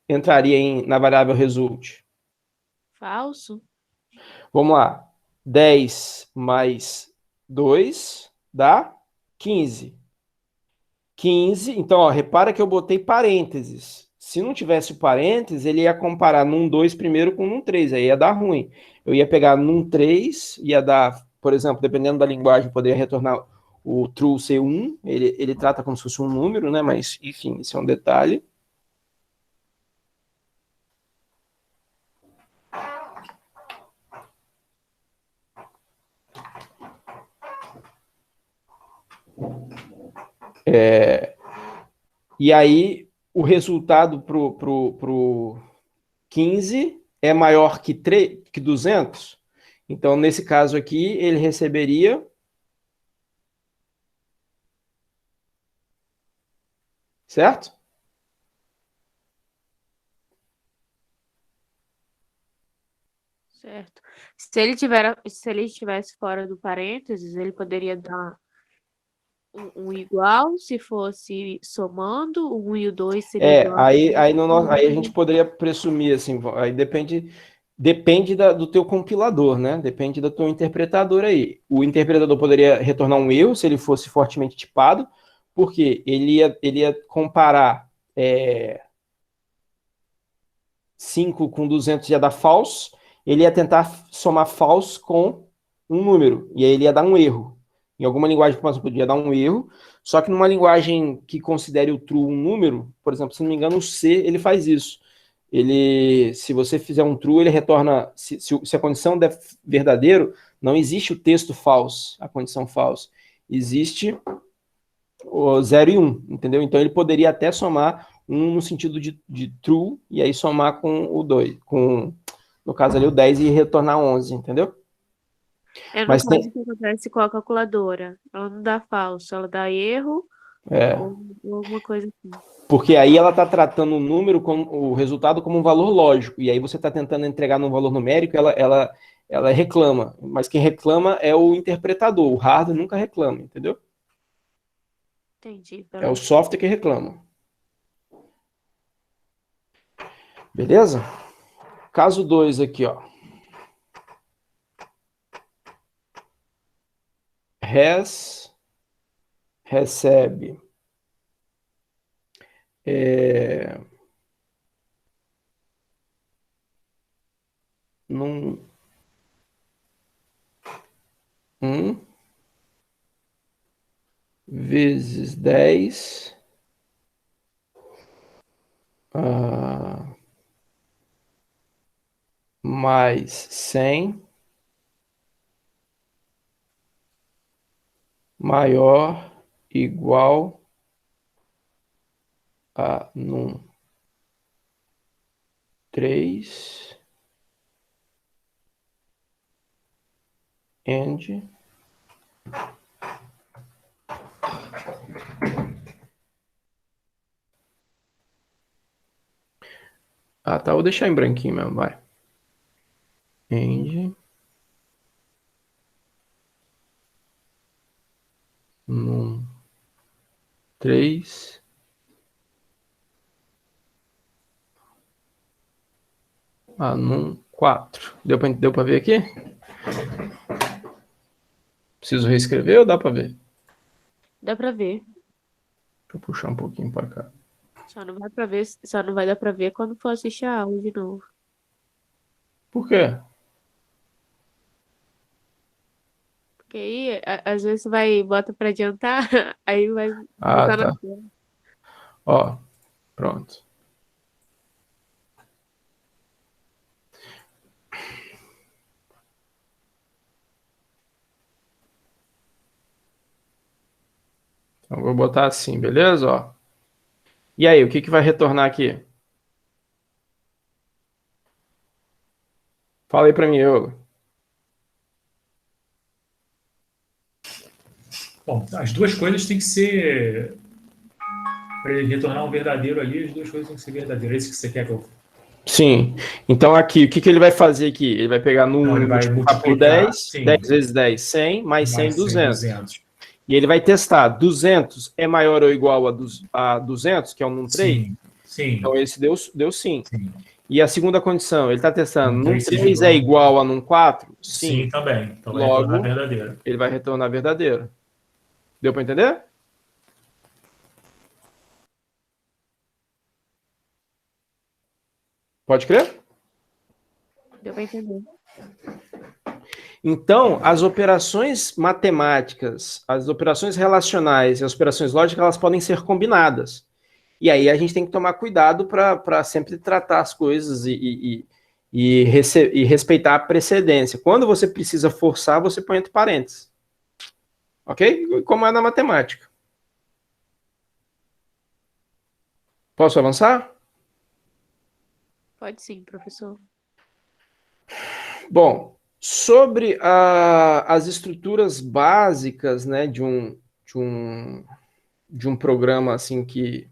entraria na variável result? Falso. Vamos lá. 10 mais 2 dá 15. 15, então, ó, repara que eu botei parênteses. Se não tivesse o parênteses, ele ia comparar num 2 primeiro com num 3, aí ia dar ruim. Eu ia pegar num 3, ia dar, por exemplo, dependendo da linguagem, poderia retornar o true ser 1, ele trata como se fosse um número, né? Mas, enfim, isso é um detalhe. E aí, o resultado pro 15 é maior que 200. Então, nesse caso aqui, ele receberia... Certo? Certo. Se ele estivesse fora do parênteses, ele poderia dar um igual, se fosse somando, o 1 e o 2 seria igual. Aí a gente poderia presumir, assim, aí depende do teu compilador, né? Depende do teu interpretador aí. O interpretador poderia retornar um erro se ele fosse fortemente tipado, porque ele ia comparar 5 com 200 ia dar false, ele ia tentar somar false com um número, e aí ele ia dar um erro. Em alguma linguagem de programação podia dar um erro, só que numa linguagem que considere o true um número, por exemplo, se não me engano, o C, ele faz isso. Se você fizer um true, ele retorna, se a condição der verdadeiro, não existe o texto false, a condição false. Existe o 0 e 1, entendeu? Então ele poderia até somar um no sentido de true, e aí somar com o 2, no caso ali o 10 e retornar 11, entendeu? No Mas caso, tem, o que acontece com a calculadora? Ela não dá falso, ela dá erro ou alguma coisa assim. porque aí ela está tratando o número, o resultado como um valor lógico, e aí você está tentando entregar num valor numérico, ela reclama, mas quem reclama é o interpretador, o hardware nunca reclama, entendeu? Entendi, É o beleza. software que reclama. Beleza? Caso 2 aqui, ó. Recebe num 1 vezes 10 mais 100 maior igual a num 3 and tá, vou deixar em branquinho mesmo, vai. And num 3 num 4. Deu pra ver aqui? Preciso reescrever ou dá pra ver? Dá pra ver. Deixa eu puxar um pouquinho pra cá. Só não vai dar pra ver quando for assistir a aula de novo. Por quê? Porque aí, às vezes bota pra adiantar, aí vai botar na Tá. tela. Ó, pronto. Então, vou botar assim, beleza? Ó. E aí, o que vai retornar aqui? Fala aí pra mim, Yoga. Bom, as duas coisas têm que ser. Para ele retornar um verdadeiro ali, as duas coisas têm que ser verdadeiras. É isso que você quer que eu. Sim. Então, aqui, o que ele vai fazer aqui? Ele vai pegar no Não, 1 ele e vai multiplicar por multiplicar, 10, sim, 10 vezes 10, 100, mais 100, mais 100, 200. 200. E ele vai testar, 200 é maior ou igual a 200, que é um num 3? Sim, sim, Então, esse deu sim. sim. E a segunda condição, ele está testando, Um num 3 seja 3 é igual. igual a num 4? Sim. Sim, também. Então vai retornar Logo, verdadeiro. ele vai retornar verdadeiro. Deu para entender? Pode crer? Deu pra entender. Então, as operações matemáticas, as operações relacionais e as operações lógicas, elas podem ser combinadas. E aí a gente tem que tomar cuidado para sempre tratar as coisas e respeitar a precedência. Quando você precisa forçar, você põe entre parênteses. Ok? Como é na matemática. Posso avançar? Pode sim, professor. Bom, sobre as estruturas básicas, né, de um programa assim que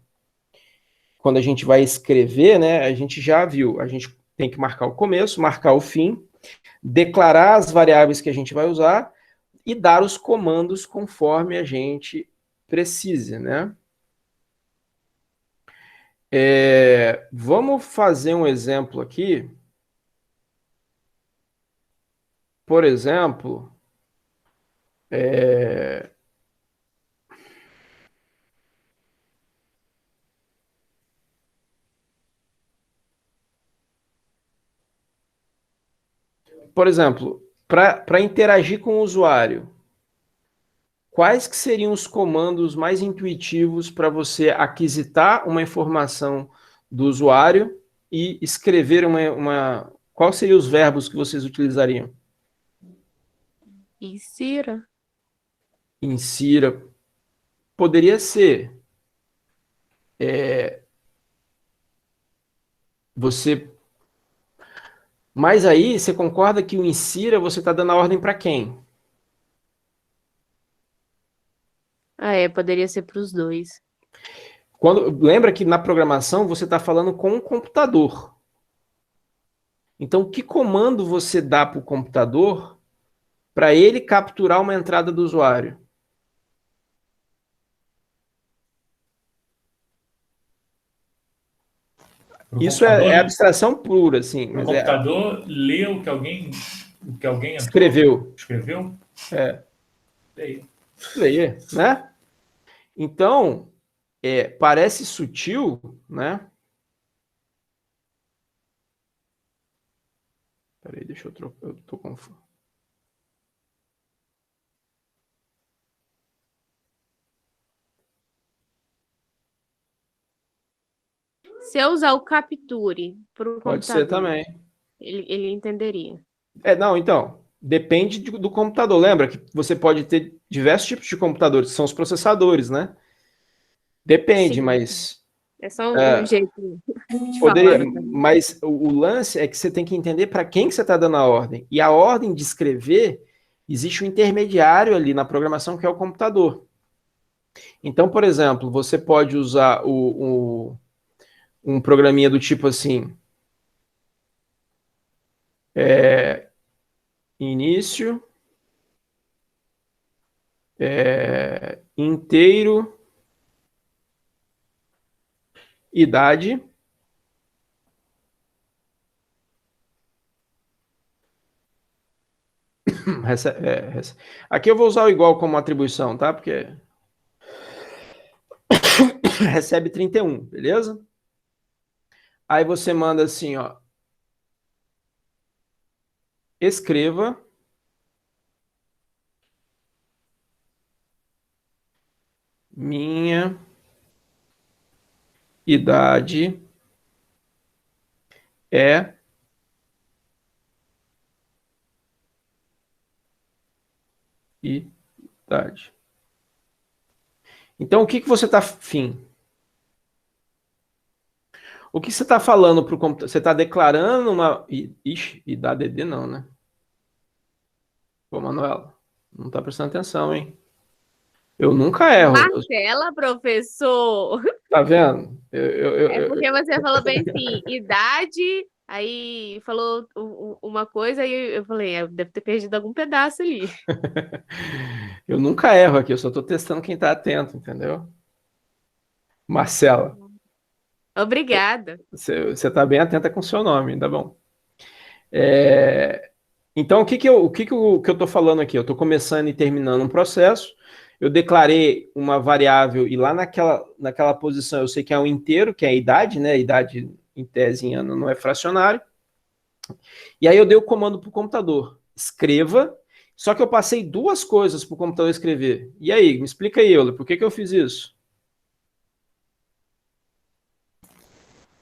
quando a gente vai escrever, né, a gente já viu, a gente tem que marcar o começo, marcar o fim, declarar as variáveis que a gente vai usar e dar os comandos conforme a gente precise, né? Vamos fazer um exemplo aqui. Por exemplo, para interagir com o usuário, quais que seriam os comandos mais intuitivos para você aquisitar uma informação do usuário e escrever Quais seriam os verbos que vocês utilizariam? Insira. Insira. Poderia ser. Você. Mas aí, você concorda que o insira você está dando a ordem para quem? Poderia ser para os dois. Lembra que na programação você está falando com um computador. Então, que comando você dá para o computador para ele capturar uma entrada do usuário? Isso é abstração pura, assim. O computador lê o que alguém escreveu. Escreveu? Ler, né? Então, parece sutil, né? Peraí, deixa eu trocar. Eu tô confuso. Se eu usar o capture para o Pode ser também. ele entenderia. Não, então, depende do computador. Lembra que você pode ter diversos tipos de computadores, que são os processadores, né? Depende, Sim. mas... É só um jeito de Poderia, falar. mas o lance é que você tem que entender para quem que você está dando a ordem. E a ordem de escrever, existe um intermediário ali na programação que é o computador. Então, por exemplo, você pode usar um programinha do tipo assim, início, inteiro, idade. Aqui eu vou usar o igual como atribuição, tá? Porque recebe 31, beleza? Aí você manda assim, ó. Escreva minha idade é idade. Então, o que você está afim? O que você está falando para o computador? Você está declarando uma... Ixi, idade não, né? Pô, Manuela, não está prestando atenção, hein? Eu nunca erro. Marcela, professor! Tá vendo? É porque você falou bem assim, idade, aí falou uma coisa e eu falei, deve ter perdido algum pedaço ali. Eu nunca erro aqui, eu só estou testando quem está atento, entendeu? Marcela. Obrigada. Você está bem atenta com o seu nome, tá bom? Então, o que eu estou falando aqui? Eu estou começando e terminando um processo, eu declarei uma variável e lá naquela posição eu sei que é um inteiro, que é a idade, né? A idade em tese em ano não é fracionário. E aí eu dei o comando para o computador, escreva, só que eu passei duas coisas para o computador escrever. E aí, me explica aí, Euler, por que eu fiz isso?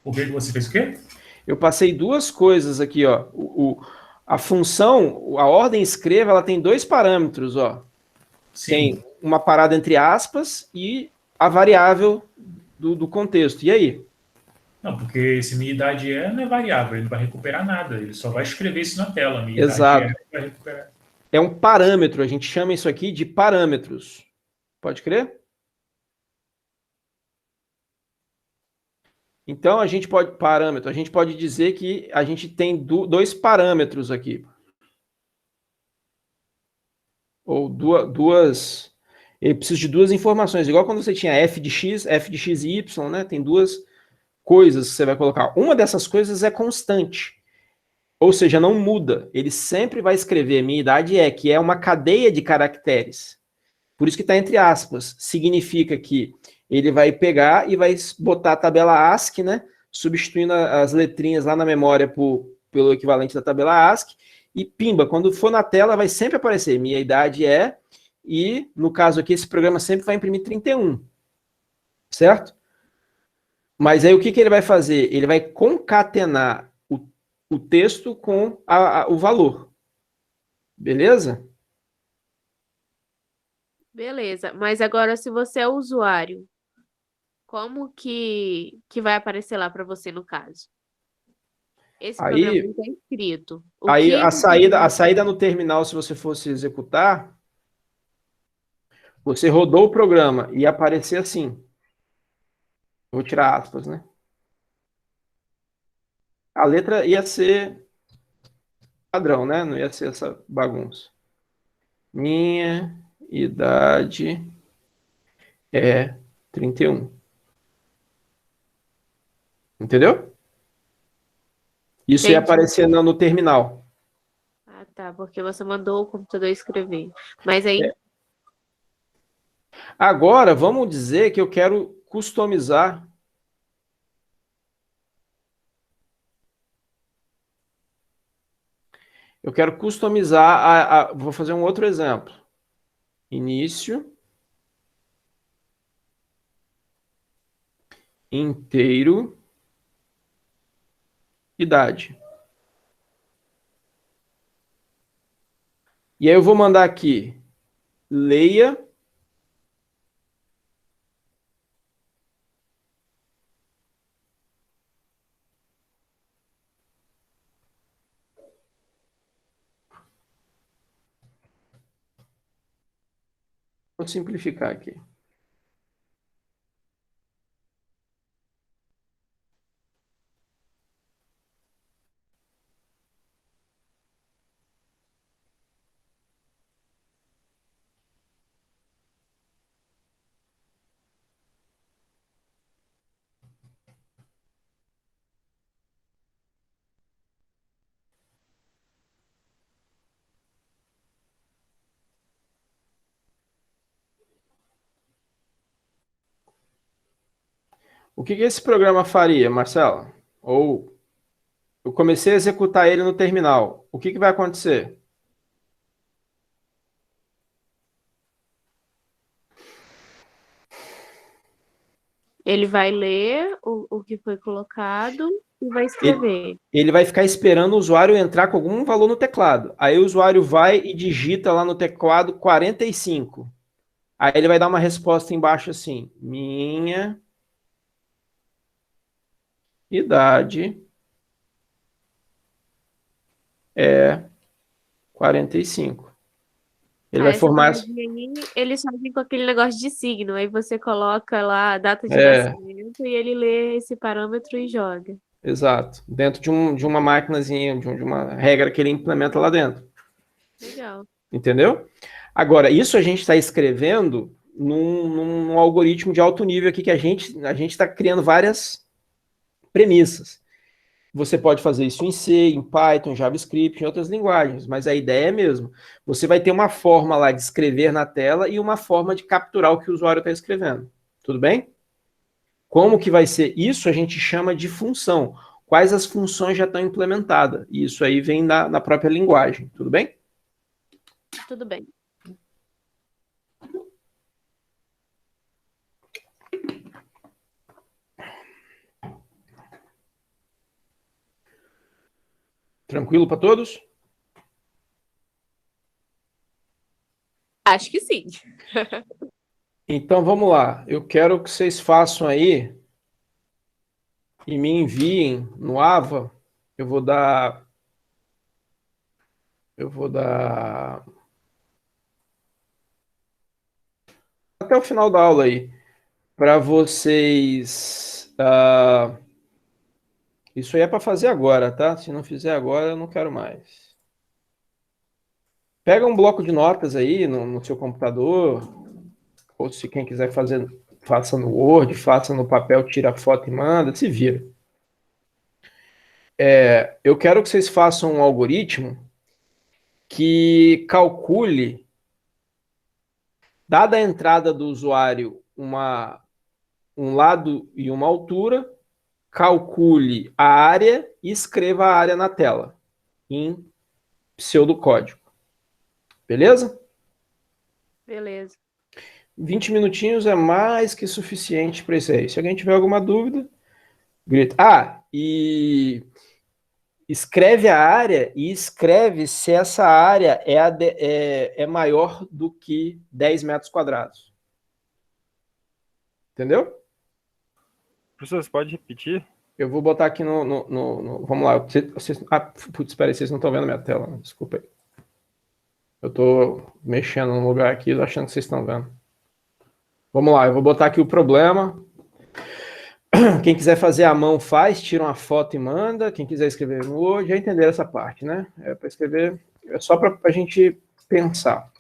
O que você fez o quê? Eu passei duas coisas aqui, ó. A função, a ordem escreva, ela tem dois parâmetros, ó. Sim. Tem uma parada entre aspas e a variável do contexto. E aí? Não, porque esse minha idade não é variável, ele não vai recuperar nada, ele só vai escrever isso na tela. Minha Exato. idade vai recuperar. É um parâmetro, a gente chama isso aqui de parâmetros. Pode crer? Então, a gente pode dizer que a gente tem dois parâmetros aqui. Ou duas... Ele precisa de duas informações, igual quando você tinha f de x e y, né? Tem duas coisas que você vai colocar. Uma dessas coisas é constante, ou seja, não muda. Ele sempre vai escrever minha idade que é uma cadeia de caracteres. Por isso que está entre aspas. Significa que ele vai pegar e vai botar a tabela ASCII, né? Substituindo as letrinhas lá na memória pelo equivalente da tabela ASCII. E pimba, quando for na tela vai sempre aparecer minha idade e, no caso aqui, esse programa sempre vai imprimir 31, certo? Mas aí o que ele vai fazer? Ele vai concatenar o texto com o valor. Beleza? Beleza. Mas agora, se você é o usuário, como que vai aparecer lá para você no caso? Esse programa Aí, está escrito. O aí que a saída no terminal, se você fosse executar, você rodou o programa e ia aparecer assim. Vou tirar aspas, né? A letra ia ser padrão, né? Não ia ser essa bagunça. Minha idade é 31. Entendeu? Isso ia Entendi. aparecer no terminal. Ah, tá, porque você mandou o computador escrever. Mas aí, Agora, vamos dizer que eu quero customizar. Eu quero customizar vou fazer um outro exemplo. Início inteiro idade. E aí eu vou mandar aqui leia vou simplificar aqui. O que esse programa faria, Marcelo? Ou eu comecei a executar ele no terminal. O que vai acontecer? ele vai ler o que foi colocado e vai Ele, escrever. ele vai ficar esperando o usuário entrar com algum valor no teclado. Aí o usuário vai e digita lá no teclado 45. Aí ele vai dar uma resposta embaixo assim: minha idade é 45. Ele Ah, vai essa formar. paradinha aí, eles fazem com aquele negócio de signo. Aí você coloca lá a data de É, nascimento e ele lê esse parâmetro e joga. exato. Dentro de uma máquinazinha, de uma regra que ele implementa lá dentro. Legal. Entendeu? Agora, isso a gente está escrevendo num algoritmo de alto nível aqui que a gente está criando várias premissas. Você pode fazer isso em C, em Python, em JavaScript, em outras linguagens, mas a ideia é mesmo. Você vai ter uma forma lá de escrever na tela e uma forma de capturar o que o usuário está escrevendo. Tudo bem? Como que vai ser isso? A gente chama de função. Quais as funções já estão implementadas? E isso aí vem na própria linguagem. Tudo bem? Tudo bem. Tranquilo para todos? Acho que sim. Então vamos lá. Eu quero que vocês façam aí e me enviem no Ava. Eu vou dar. Eu vou dar. Até o final da aula aí. Para vocês. Isso aí é para fazer agora, tá? Se não fizer agora, eu não quero mais. Pega um bloco de notas aí no seu computador. Ou se quem quiser fazer, faça no Word, faça no papel, tira a foto e manda, se vira. Eu quero que vocês façam um algoritmo que calcule, dada a entrada do usuário, um lado e uma altura, calcule a área e escreva a área na tela, em pseudocódigo. Beleza? Beleza. 20 minutinhos é mais que suficiente para isso aí. Se alguém tiver alguma dúvida, grita. Ah, e escreve a área e escreve se essa área é maior do que 10 metros quadrados. Entendeu? Professor, você pode repetir? Eu vou botar aqui vamos lá. Putz, espera aí, vocês não estão vendo a minha tela. Desculpa aí. Eu estou mexendo no lugar aqui, achando que vocês estão vendo. Vamos lá, eu vou botar aqui o problema. Quem quiser fazer à mão faz, tira uma foto e manda. Quem quiser escrever no Word, já entenderam essa parte, né? É para escrever, é só para a gente pensar.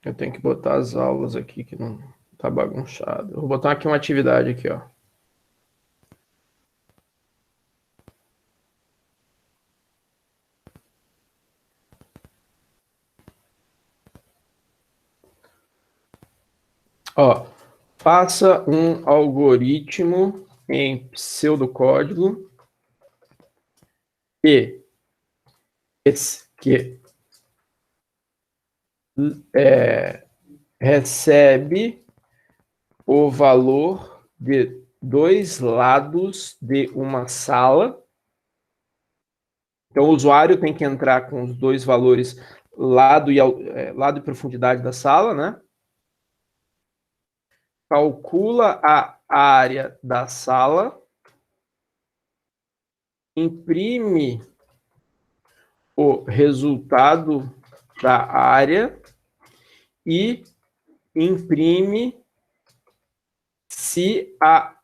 Eu tenho que botar as aulas aqui que não tá bagunçado. Eu vou botar aqui uma atividade aqui, ó. Ó, faça um algoritmo em pseudocódigo que recebe o valor de dois lados de uma sala. Então, o usuário tem que entrar com os dois valores lado e profundidade da sala, né? Calcula a área da sala, imprime o resultado da área e imprime se a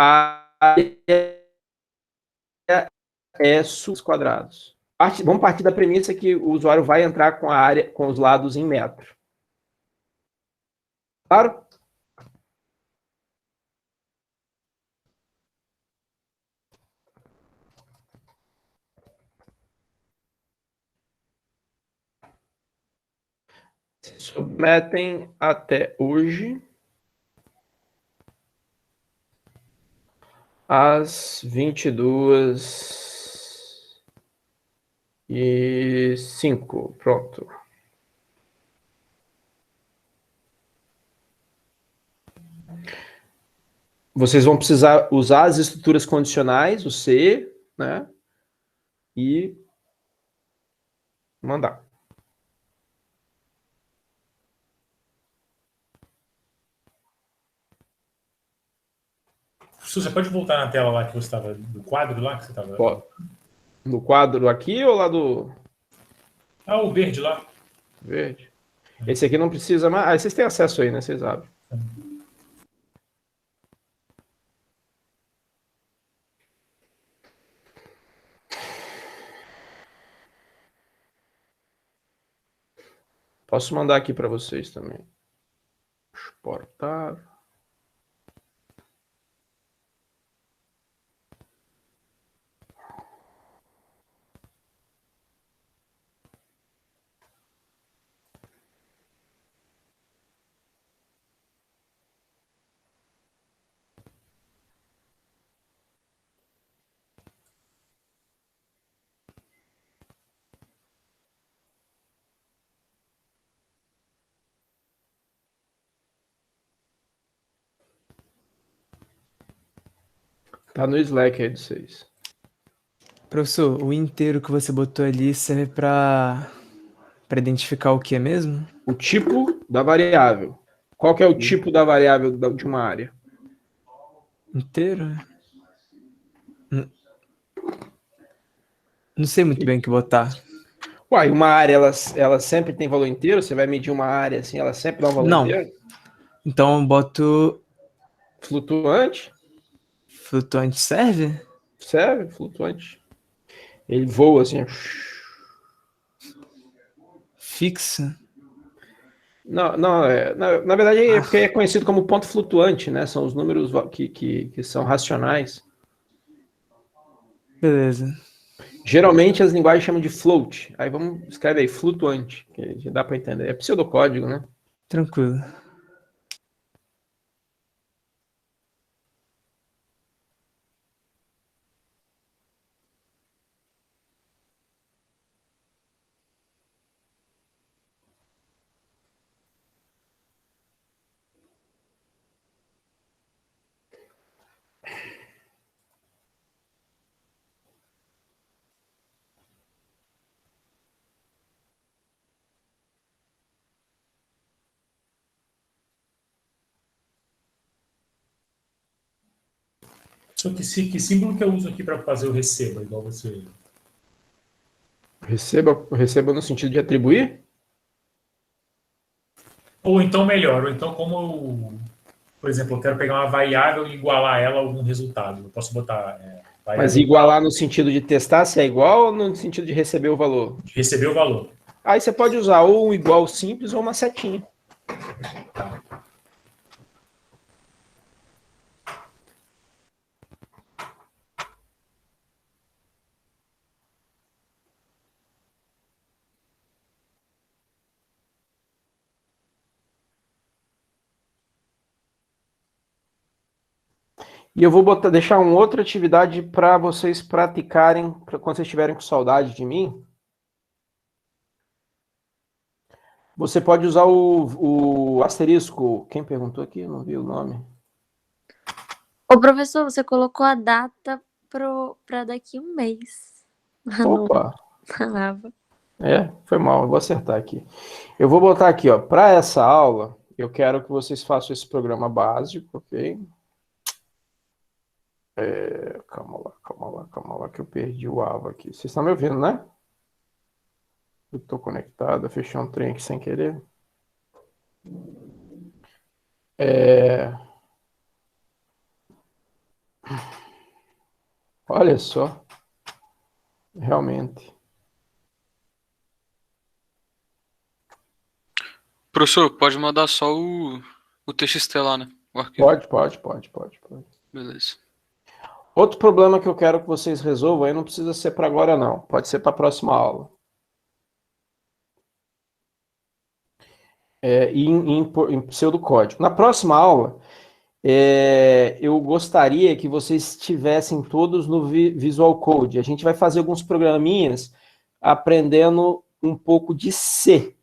área é quadrados. Vamos partir da premissa que o usuário vai entrar com a área, com os lados em metro. Claro? Se submetem até hoje às 22h05. Pronto. Vocês vão precisar usar as estruturas condicionais, o C, né? E mandar. Você pode voltar na tela lá que você estava, do quadro lá que você estava. No quadro aqui ou lá do. Ah, o verde lá. Verde. Esse aqui não precisa mais. Ah, vocês têm acesso aí, né? Vocês sabem. Posso mandar aqui para vocês também. Exportar. Tá no Slack aí de vocês. Professor, o inteiro que você botou ali serve para identificar o que é mesmo? O tipo da variável. Qual que é o tipo da variável de uma área? Inteiro? Não sei muito bem o que botar. Uai, uma área, ela sempre tem valor inteiro? Você vai medir uma área assim, ela sempre dá um valor Não. inteiro? Então eu boto Flutuante? flutuante serve? Serve, flutuante. Ele voa assim. Fixo? Não, na verdade é porque é conhecido como ponto flutuante, né? São os números que são racionais. Beleza. Geralmente as linguagens chamam de float. Aí vamos escreve aí, flutuante, que já dá para entender. É pseudocódigo, né? Tranquilo. Só que símbolo que eu uso aqui para fazer o receba, igual você. Receba no sentido de atribuir? Ou então melhor, ou então por exemplo, eu quero pegar uma variável e igualar ela a algum resultado. Eu posso botar Mas variável igualar no sentido de testar se é igual ou no sentido de receber o valor? de receber o valor. Aí você pode usar ou um igual simples ou uma setinha. Tá. E eu vou deixar uma outra atividade para vocês praticarem quando vocês estiverem com saudade de mim. Você pode usar o asterisco. Quem perguntou aqui? Eu não vi o nome. Ô, professor, você colocou a data para daqui um mês. Opa! Falava. Foi mal, eu vou acertar aqui. Eu vou botar aqui, ó, para essa aula, eu quero que vocês façam esse programa básico, ok? Calma lá, que eu perdi o AVA aqui. Vocês estão me ouvindo, né? Eu tô conectado, eu fechei um trem aqui sem querer. Olha só. Realmente. Professor, pode mandar só o TXT lá, né? O arquivo. Pode. Beleza. Outro problema que eu quero que vocês resolvam aí não precisa ser para agora, não. Pode ser para a próxima aula. Em pseudocódigo. Na próxima aula, eu gostaria que vocês estivessem todos no Visual Code. A gente vai fazer alguns programinhas aprendendo um pouco de C.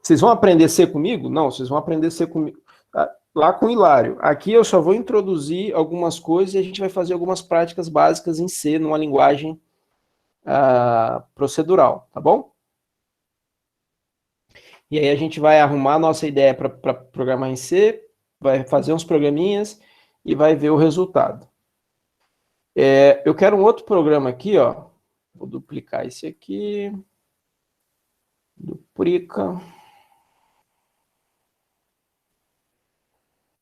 Vocês vão aprender C comigo? Não, vocês vão aprender C comigo lá com o Hilário. Aqui eu só vou introduzir algumas coisas e a gente vai fazer algumas práticas básicas em C, numa linguagem procedural, tá bom? E aí a gente vai arrumar a nossa ideia para programar em C, vai fazer uns programinhas e vai ver o resultado. Eu quero um outro programa aqui, ó. Vou duplicar esse aqui. Duplica.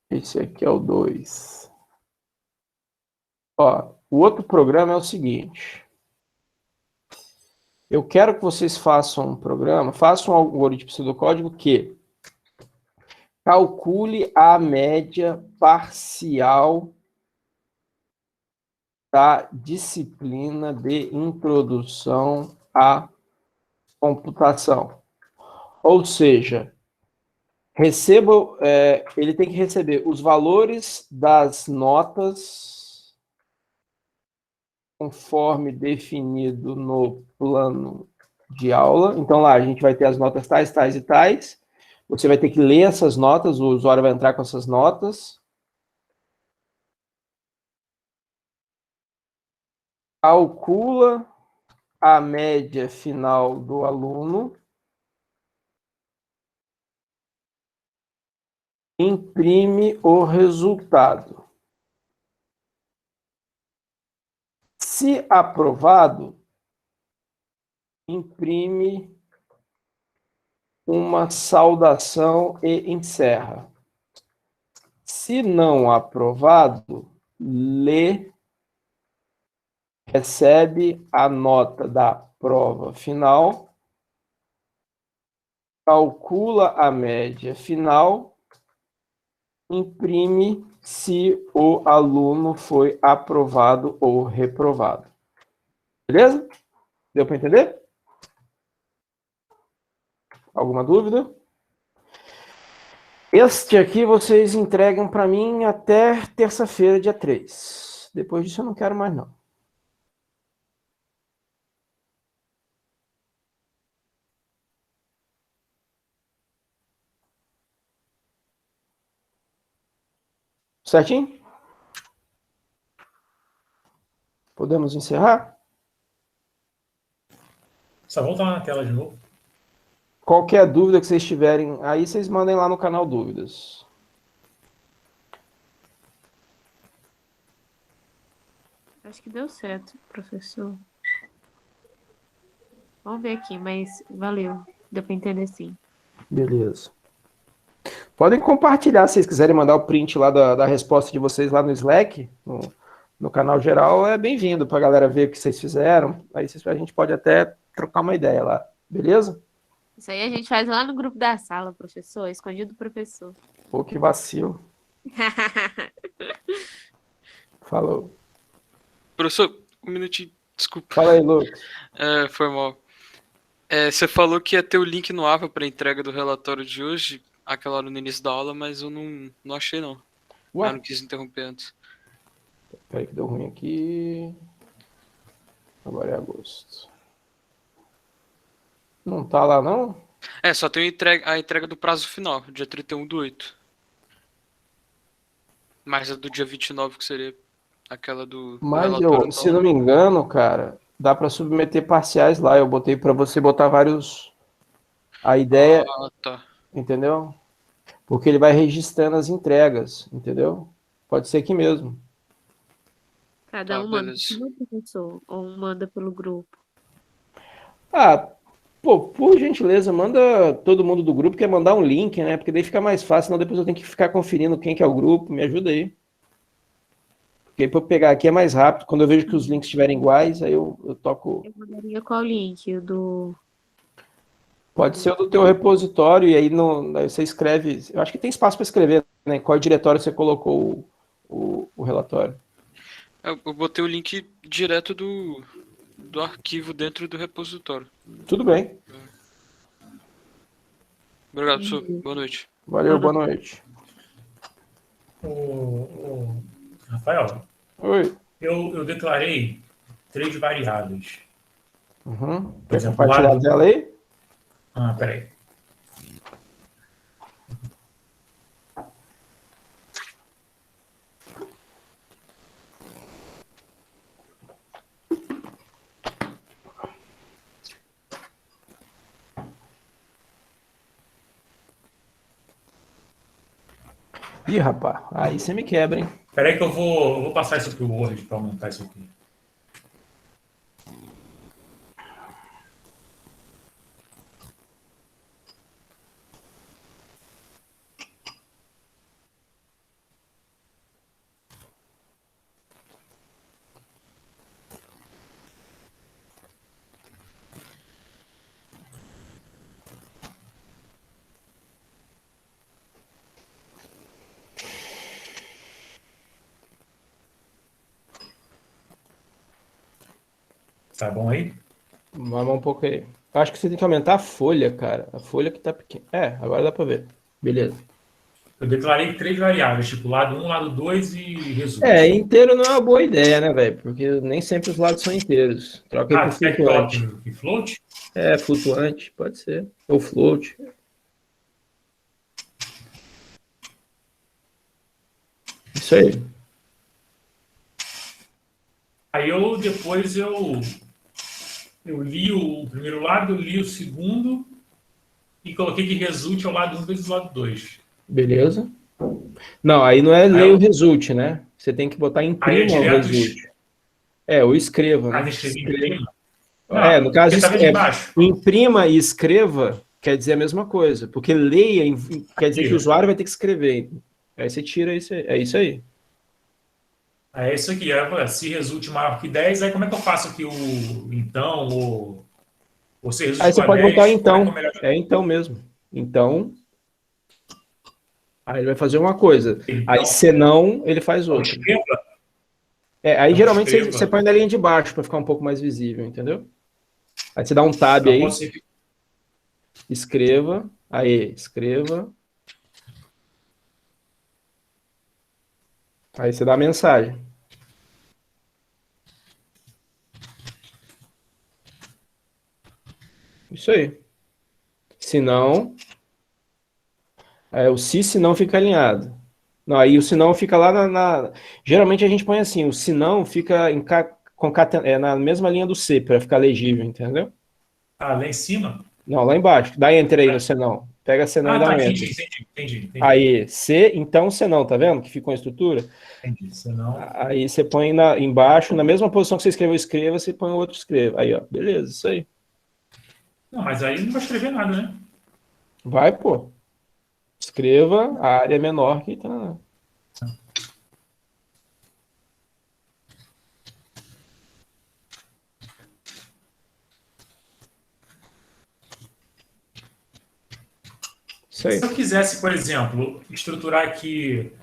Esse aqui é o 2. Ó, o outro programa é o seguinte. Eu quero que vocês façam um programa, façam um algoritmo de pseudocódigo que calcule a média parcial da disciplina de introdução à computação. Ou seja, ele tem que receber os valores das notas conforme definido no plano de aula. Então, lá a gente vai ter as notas tais, tais e tais. Você vai ter que ler essas notas, o usuário vai entrar com essas notas. Calcula a média final do aluno. Imprime o resultado. Se aprovado, imprime uma saudação e encerra. Se não aprovado, lê, recebe a nota da prova final, calcula a média final, imprime se o aluno foi aprovado ou reprovado. Beleza? Deu para entender? Alguma dúvida? Este aqui vocês entregam para mim até terça-feira, dia 3. Depois disso eu não quero mais, não. Certinho? Podemos encerrar? Só voltar na tela de novo. Qualquer dúvida que vocês tiverem aí, vocês mandem lá no canal Dúvidas. Acho que deu certo, professor. Vamos ver aqui, mas valeu. Deu para entender sim. Beleza. Podem compartilhar se vocês quiserem mandar o print lá da resposta de vocês lá no Slack, no canal geral, é bem-vindo para a galera ver o que vocês fizeram. Aí a gente pode até trocar uma ideia lá, beleza? Isso aí a gente faz lá no grupo da sala, professor, escondido do professor. Pô, que vacilo. Falou. Professor, um minutinho, desculpa. Fala aí, Lucas. Foi mal. Você falou que ia ter o link no APA para entrega do relatório de hoje, aquela hora no início da aula, mas eu não achei, não. Ué? Eu não quis interromper antes. Peraí que deu ruim aqui. Agora é agosto. Não tá lá, não? Só tem a entrega do prazo final, dia 31/8. Mas a do dia 29, que seria aquela do Mas relatório. se não me engano, cara, dá para submeter parciais lá. Eu botei para você botar vários. A ideia, Ah, tá. entendeu? Porque ele vai registrando as entregas, entendeu? Pode ser aqui mesmo. Cada Tá, um manda beleza. pro professor, ou um manda pelo grupo. Ah, pô, por gentileza, manda todo mundo do grupo, quer mandar um link, né? Porque daí fica mais fácil, senão depois eu tenho que ficar conferindo quem que é o grupo. Me ajuda aí. Porque aí pra eu pegar aqui é mais rápido. Quando eu vejo que os links estiverem iguais, aí eu toco. Eu mandaria qual link? O do. Pode ser o do teu repositório, e aí, aí você escreve. Eu acho que tem espaço para escrever, né? Qual diretório você colocou o relatório. Eu botei o link direto do arquivo dentro do repositório. Tudo bem. Obrigado, professor. Boa noite. Valeu, boa noite. Rafael, Oi. eu declarei 3 variáveis. Uhum. Por Quer exemplo, compartilhar a lado- tela aí? Peraí. Ih, rapaz, aí você me quebra, hein? Peraí que eu vou passar isso pro Word para montar isso aqui. Tá bom aí? Vamos um pouco aí. Eu acho que você tem que aumentar a folha, cara. A folha que tá pequena. Agora dá pra ver. Beleza. Eu declarei 3 variáveis, tipo lado 1, lado 2 e resultado. Inteiro não é uma boa ideia, né, velho? Porque nem sempre os lados são inteiros. Troca aí por Você quer que flutuante. coloque float? Flutuante, pode ser. Ou float. Isso aí. Aí depois eu li o primeiro lado, eu li o segundo e coloquei que resulte ao lado 1 vezes o lado 2. Beleza. Não, aí não é ler o result, né? Você tem que botar Aí é imprima o direto result. Ou escreva, né? escrevi Escreva. imprima. No caso, porque tá vendo embaixo. imprima e escreva quer dizer a mesma coisa, porque leia quer dizer que o usuário vai ter que escrever. Aí você tira isso aí. É isso aí. É isso aqui. Se resulte maior que 10, aí como é que eu faço aqui o então, ou se resulte Aí você igual a pode 10, botar como é então. que eu melhor- Então mesmo. Então. Aí ele vai fazer uma coisa. Então, Aí senão, ele faz outra. escreva. Aí geralmente escreva. você põe na linha de baixo para ficar um pouco mais visível, entendeu? Aí você dá um tab Então, aí, posso- escreva. Aí, escreva. Aí você dá a mensagem. Isso aí. Se não, o se não fica alinhado. Não, aí o se não fica lá Geralmente a gente põe assim, o se não fica na mesma linha do se, para ficar legível, entendeu? lá em cima? Não, lá embaixo. Dá enter aí no se não. Pega senão e dá tá, um entendi, enter. entendi. Aí, C, então senão, tá vendo? Que ficou a estrutura? Entendi, senão... Aí você põe embaixo, na mesma posição que você escreveu escreva, você põe o outro escreva. Aí, ó, beleza, isso aí. Não, mas aí não vai escrever nada, né? Vai, pô. Escreva, a área é menor que tá. Isso aí. Se eu quisesse, por exemplo, estruturar aqui...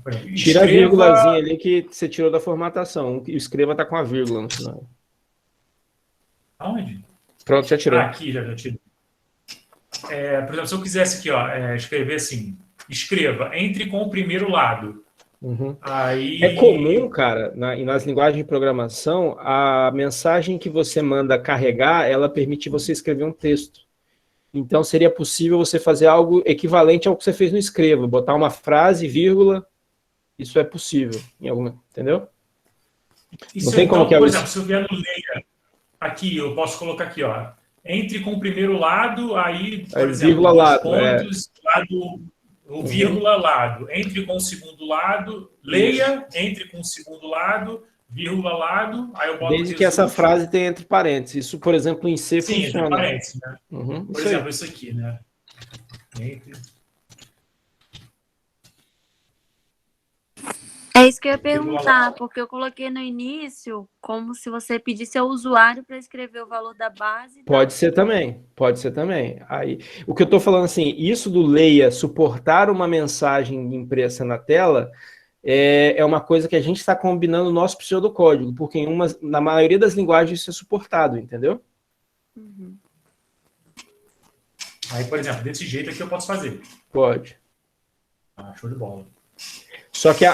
por exemplo, Tira a vírgulazinha ali que você tirou da formatação. E o escreva tá com a vírgula no final. Aonde? Pronto, já tirou. Aqui, já tirei. Por exemplo, se eu quisesse aqui, ó, escrever assim, escreva, entre com o primeiro lado. Uhum. Aí... É comum, cara, nas linguagens de programação, a mensagem que você manda carregar, ela permite você escrever um texto. Então, seria possível você fazer algo equivalente ao que você fez no escreva, botar uma frase, vírgula, isso é possível, em alguma, entendeu? Isso, Não tem como que por é exemplo, se eu vier no leia, aqui, eu posso colocar aqui, ó, entre com o primeiro lado, aí, por exemplo, vírgula lado, pontos, lado, o vírgula lado, entre com o segundo lado, leia, entre com o segundo lado, vírgula lado, aí eu boto... Desde que essa frase tenha entre parênteses. Isso, por exemplo, em C Sim, funciona. entre parênteses, né? Uhum, Por isso aí. exemplo, isso aqui, né? Entre... É isso que eu ia perguntar, porque eu coloquei no início como se você pedisse ao usuário para escrever o valor da base. Pode ser também, pode ser também. Aí, o que eu estou falando assim, isso do leia suportar uma mensagem impressa na tela é uma coisa que a gente está combinando no nosso pseudocódigo, porque na maioria das linguagens isso é suportado, entendeu? Uhum. Aí, por exemplo, desse jeito aqui eu posso fazer. Pode. Show de bola. Só que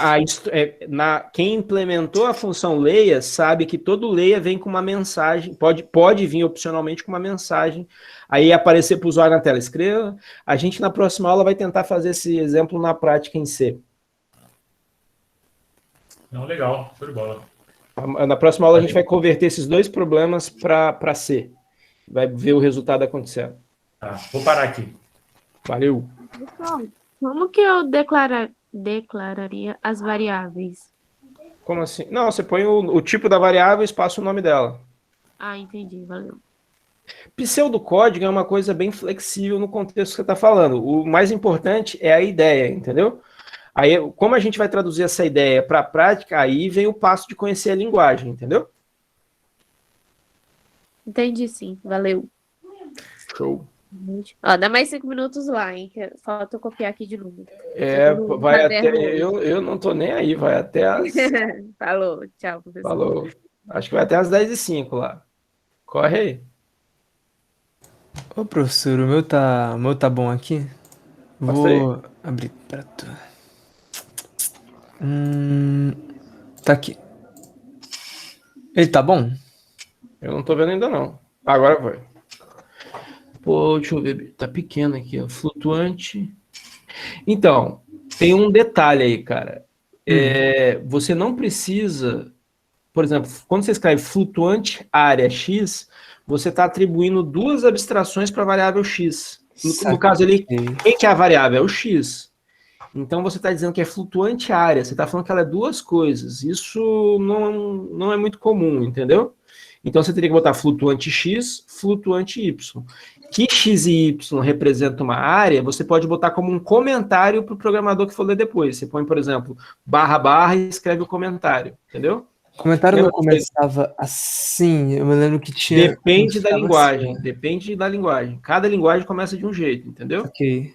quem implementou a função leia sabe que todo leia vem com uma mensagem, pode vir opcionalmente com uma mensagem, aí aparecer para o usuário na tela, escreva. A gente na próxima aula vai tentar fazer esse exemplo na prática em C. Não, legal, show de bola. Na próxima aula a gente vai converter esses dois problemas para C. Vai ver o resultado acontecendo. Tá, vou parar aqui. Valeu. Pessoal, como que eu declararia as variáveis? Como assim? Não, você põe o tipo da variável e espaça o nome dela. Ah, entendi, valeu. Pseudocódigo é uma coisa bem flexível no contexto que você está falando. O mais importante é a ideia, entendeu? Aí, como a gente vai traduzir essa ideia para a prática, aí vem o passo de conhecer a linguagem, entendeu? Entendi, sim, valeu. Show. Ó, dá mais 5 minutos lá, hein? Que falta eu copiar aqui de novo. Vai até. Eu não tô nem aí, vai até as. Falou, tchau, professor. Falou. Acho que vai até as 10h05 lá. Corre aí. Ô, professor, o meu tá bom aqui? Vou abrir pra tu. Tá aqui. Ele tá bom? Eu não tô vendo ainda não. Agora vai. Pô, deixa eu ver. Tá pequeno aqui, ó. Flutuante. Então, tem um detalhe aí, cara. Você não precisa... Por exemplo, quando você escreve flutuante área X, você está atribuindo duas abstrações para a variável X. No caso ali, quem que é a variável? É o X. Então você está dizendo que é flutuante área. Você está falando que ela é duas coisas. Isso não é muito comum, entendeu? Então você teria que botar flutuante X, flutuante Y. Que X e Y representam uma área, você pode botar como um comentário para o programador que for ler depois. Você põe, por exemplo, // e escreve o comentário, entendeu? O comentário não começava assim, eu me lembro que tinha... Depende da linguagem, depende da linguagem. Cada linguagem começa de um jeito, entendeu? Ok.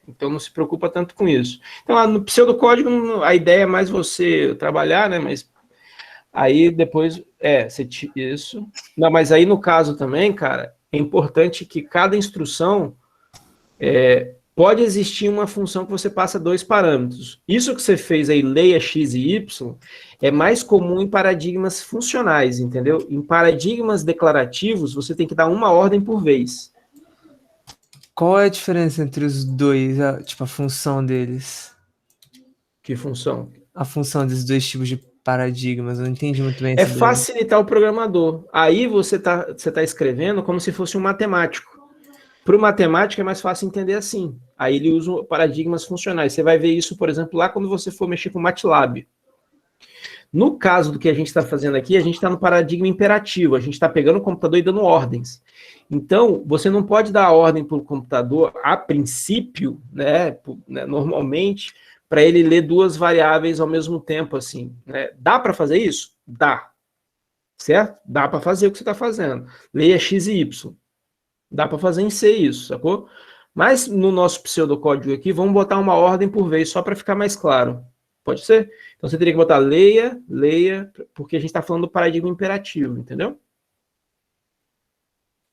Então não se preocupa tanto com isso. Então lá no pseudocódigo, a ideia é mais você trabalhar, né? Mas aí depois, isso. Não, mas aí no caso também, cara, é importante que cada instrução pode existir uma função que você passa dois parâmetros. Isso que você fez aí, leia X e Y, é mais comum em paradigmas funcionais, entendeu? Em paradigmas declarativos, você tem que dar uma ordem por vez. Qual é a diferença entre os dois, tipo, a função deles? Que função? A função desses dois tipos de paradigmas, eu não entendi muito bem. É facilitar o programador. Aí você tá escrevendo como se fosse um matemático. Para o matemática é mais fácil entender assim. Aí ele usa paradigmas funcionais. Você vai ver isso, por exemplo, lá quando você for mexer com o MATLAB. No caso do que a gente está fazendo aqui, a gente está no paradigma imperativo. A gente está pegando o computador e dando ordens. Então, você não pode dar a ordem para o computador, a princípio, né, normalmente, para ele ler duas variáveis ao mesmo tempo, assim. Né? Dá para fazer isso? Dá. Certo? Dá para fazer o que você está fazendo. Leia x e y. Dá para fazer em C isso, sacou? Mas no nosso pseudocódigo aqui, vamos botar uma ordem por vez, só para ficar mais claro. Pode ser? Então você teria que botar leia, porque a gente está falando do paradigma imperativo, entendeu?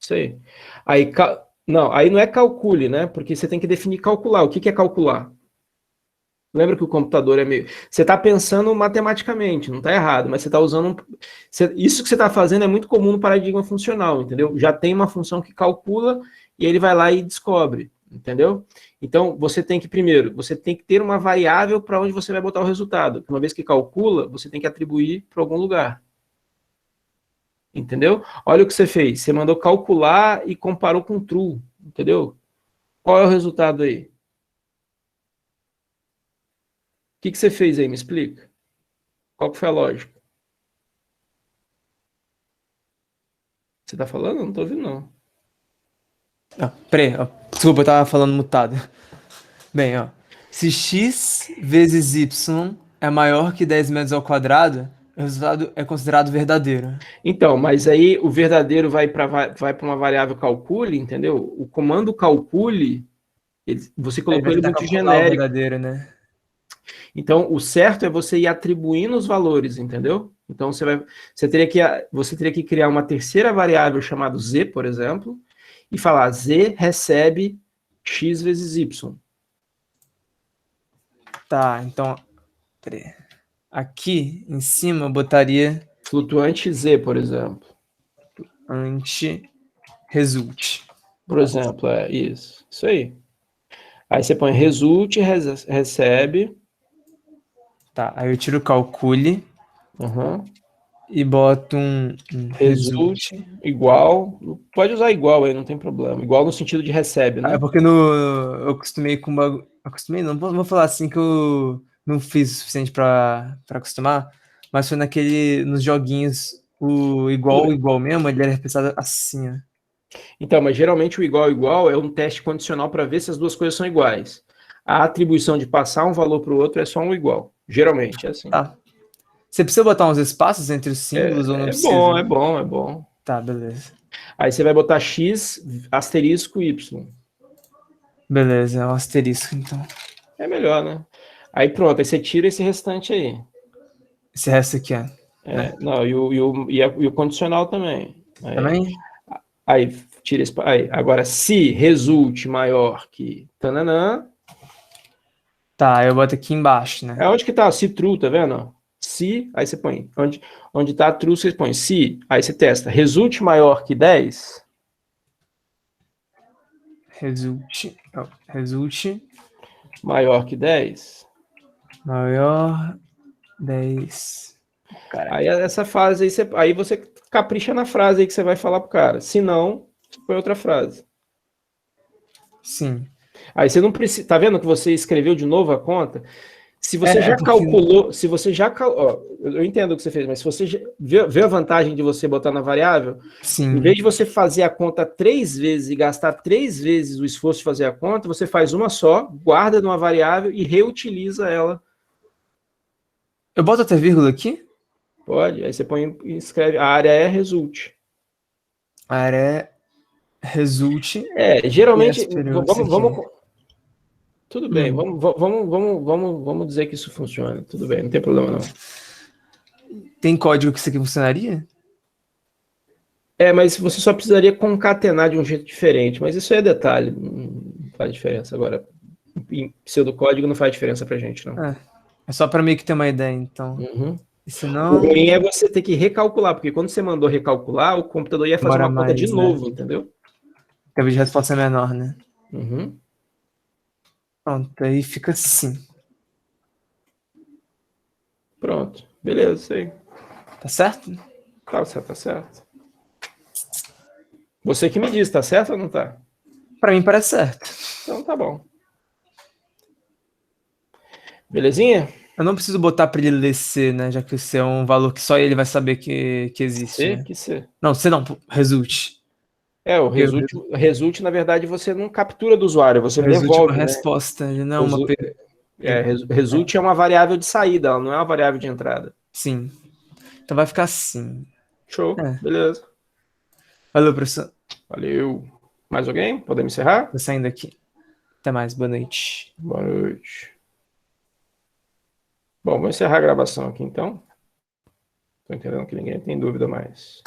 Isso aí. Aí, não, aí não é calcule, né? Porque você tem que definir calcular. O que é calcular? Lembra que o computador é meio... Você está pensando matematicamente, não está errado, mas você está usando... Isso que você está fazendo é muito comum no paradigma funcional, entendeu? Já tem uma função que calcula e ele vai lá e descobre, entendeu? Então, você tem que, primeiro, você tem que ter uma variável para onde você vai botar o resultado. Uma vez que calcula, você tem que atribuir para algum lugar. Entendeu? Olha o que você fez. Você mandou calcular e comparou com true, entendeu? Qual é o resultado aí? O que você fez aí? Me explica. Qual que foi a lógica? Você tá falando? Eu não tô ouvindo, não. Peraí, ó. Desculpa, eu tava falando mutado. Bem, ó. Se x vezes y é maior que 10 metros ao quadrado, o resultado é considerado verdadeiro. Então, mas aí o verdadeiro vai para uma variável calcule, entendeu? O comando calcule, você colocou ele muito genérico. Verdadeiro, né? Então, o certo é você ir atribuindo os valores, entendeu? Então, você teria que criar uma terceira variável chamada z, por exemplo, e falar z recebe x vezes y. Tá, então, peraí. Aqui em cima eu botaria Flutuante z, por exemplo. Result. Por exemplo, é isso. Isso aí. Aí você põe result, recebe. Tá, aí eu tiro o calcule e boto um result igual. Pode usar igual aí, não tem problema. Igual no sentido de recebe, né? É porque eu acostumei com bagulho. Acostumei, não vou falar assim que eu não fiz o suficiente pra acostumar, mas foi nos joguinhos, o igual mesmo, ele era pensado assim, ó. Então, mas geralmente o igual é um teste condicional para ver se as duas coisas são iguais. A atribuição de passar um valor para o outro é só um igual. Geralmente é assim. Tá. Você precisa botar uns espaços entre os símbolos ou não precisa? É bom. Tá, beleza. Aí você vai botar x asterisco y. Beleza, é um asterisco, então. É melhor, né? Aí pronto, aí você tira esse restante aí. Esse resto aqui, ó. Né? Não, e o condicional também. Aí, também? Aí, tira esse... Aí, agora, se resulte maior que... Tananã. Tá, eu boto aqui embaixo, né? É onde que tá? Se true, tá vendo? Se, aí você põe. Onde tá true, você põe se. Aí você testa. Resulte maior que 10. Resulte maior que 10. Maior 10. Caraca. Aí essa frase aí você capricha na frase aí que você vai falar pro cara. Se não, põe outra frase. Sim. Aí você não precisa. Tá vendo que você escreveu de novo a conta? Se você já calculou, se você já eu entendo o que você fez, mas se você vê a vantagem de você botar na variável, sim, em vez de você fazer a conta 3 vezes e gastar 3 vezes o esforço de fazer a conta, você faz uma só, guarda numa variável e reutiliza ela. Eu boto até vírgula aqui? Pode, aí você põe e escreve, a área é result. A área é result. Geralmente, vamos tudo bem, vamos dizer que isso funciona. Tudo bem, não tem problema não. Tem código que isso aqui funcionaria? Mas você só precisaria concatenar de um jeito diferente, mas isso é detalhe, não faz diferença. Agora, em pseudocódigo não faz diferença pra gente, não. É só pra meio que ter uma ideia, então. E senão... O ruim é você ter que recalcular, porque quando você mandou recalcular, o computador ia fazer uma conta de novo, entendeu? A cabeça de resposta é menor, né? Uhum. Pronto, aí fica assim. Pronto, beleza, isso aí. Tá certo? Tá certo. Você que me diz, tá certo ou não tá? Pra mim parece certo. Então tá bom. Belezinha? Eu não preciso botar pra ele ler C, né? Já que o C é um valor que só ele vai saber que existe, C, né? que C. Não, C não, result. O result, na verdade, você não captura do usuário, você Result é devolve, uma né? resposta, ele não é uma... Result é uma variável de saída, ela não é uma variável de entrada. Sim. Então vai ficar assim. Show, É. beleza. Valeu, professor. Valeu. Mais alguém? Podemos encerrar? Tô saindo aqui. Até mais, boa noite. Boa noite. Bom, vou encerrar a gravação aqui então. Tô entendendo que ninguém tem dúvida mais.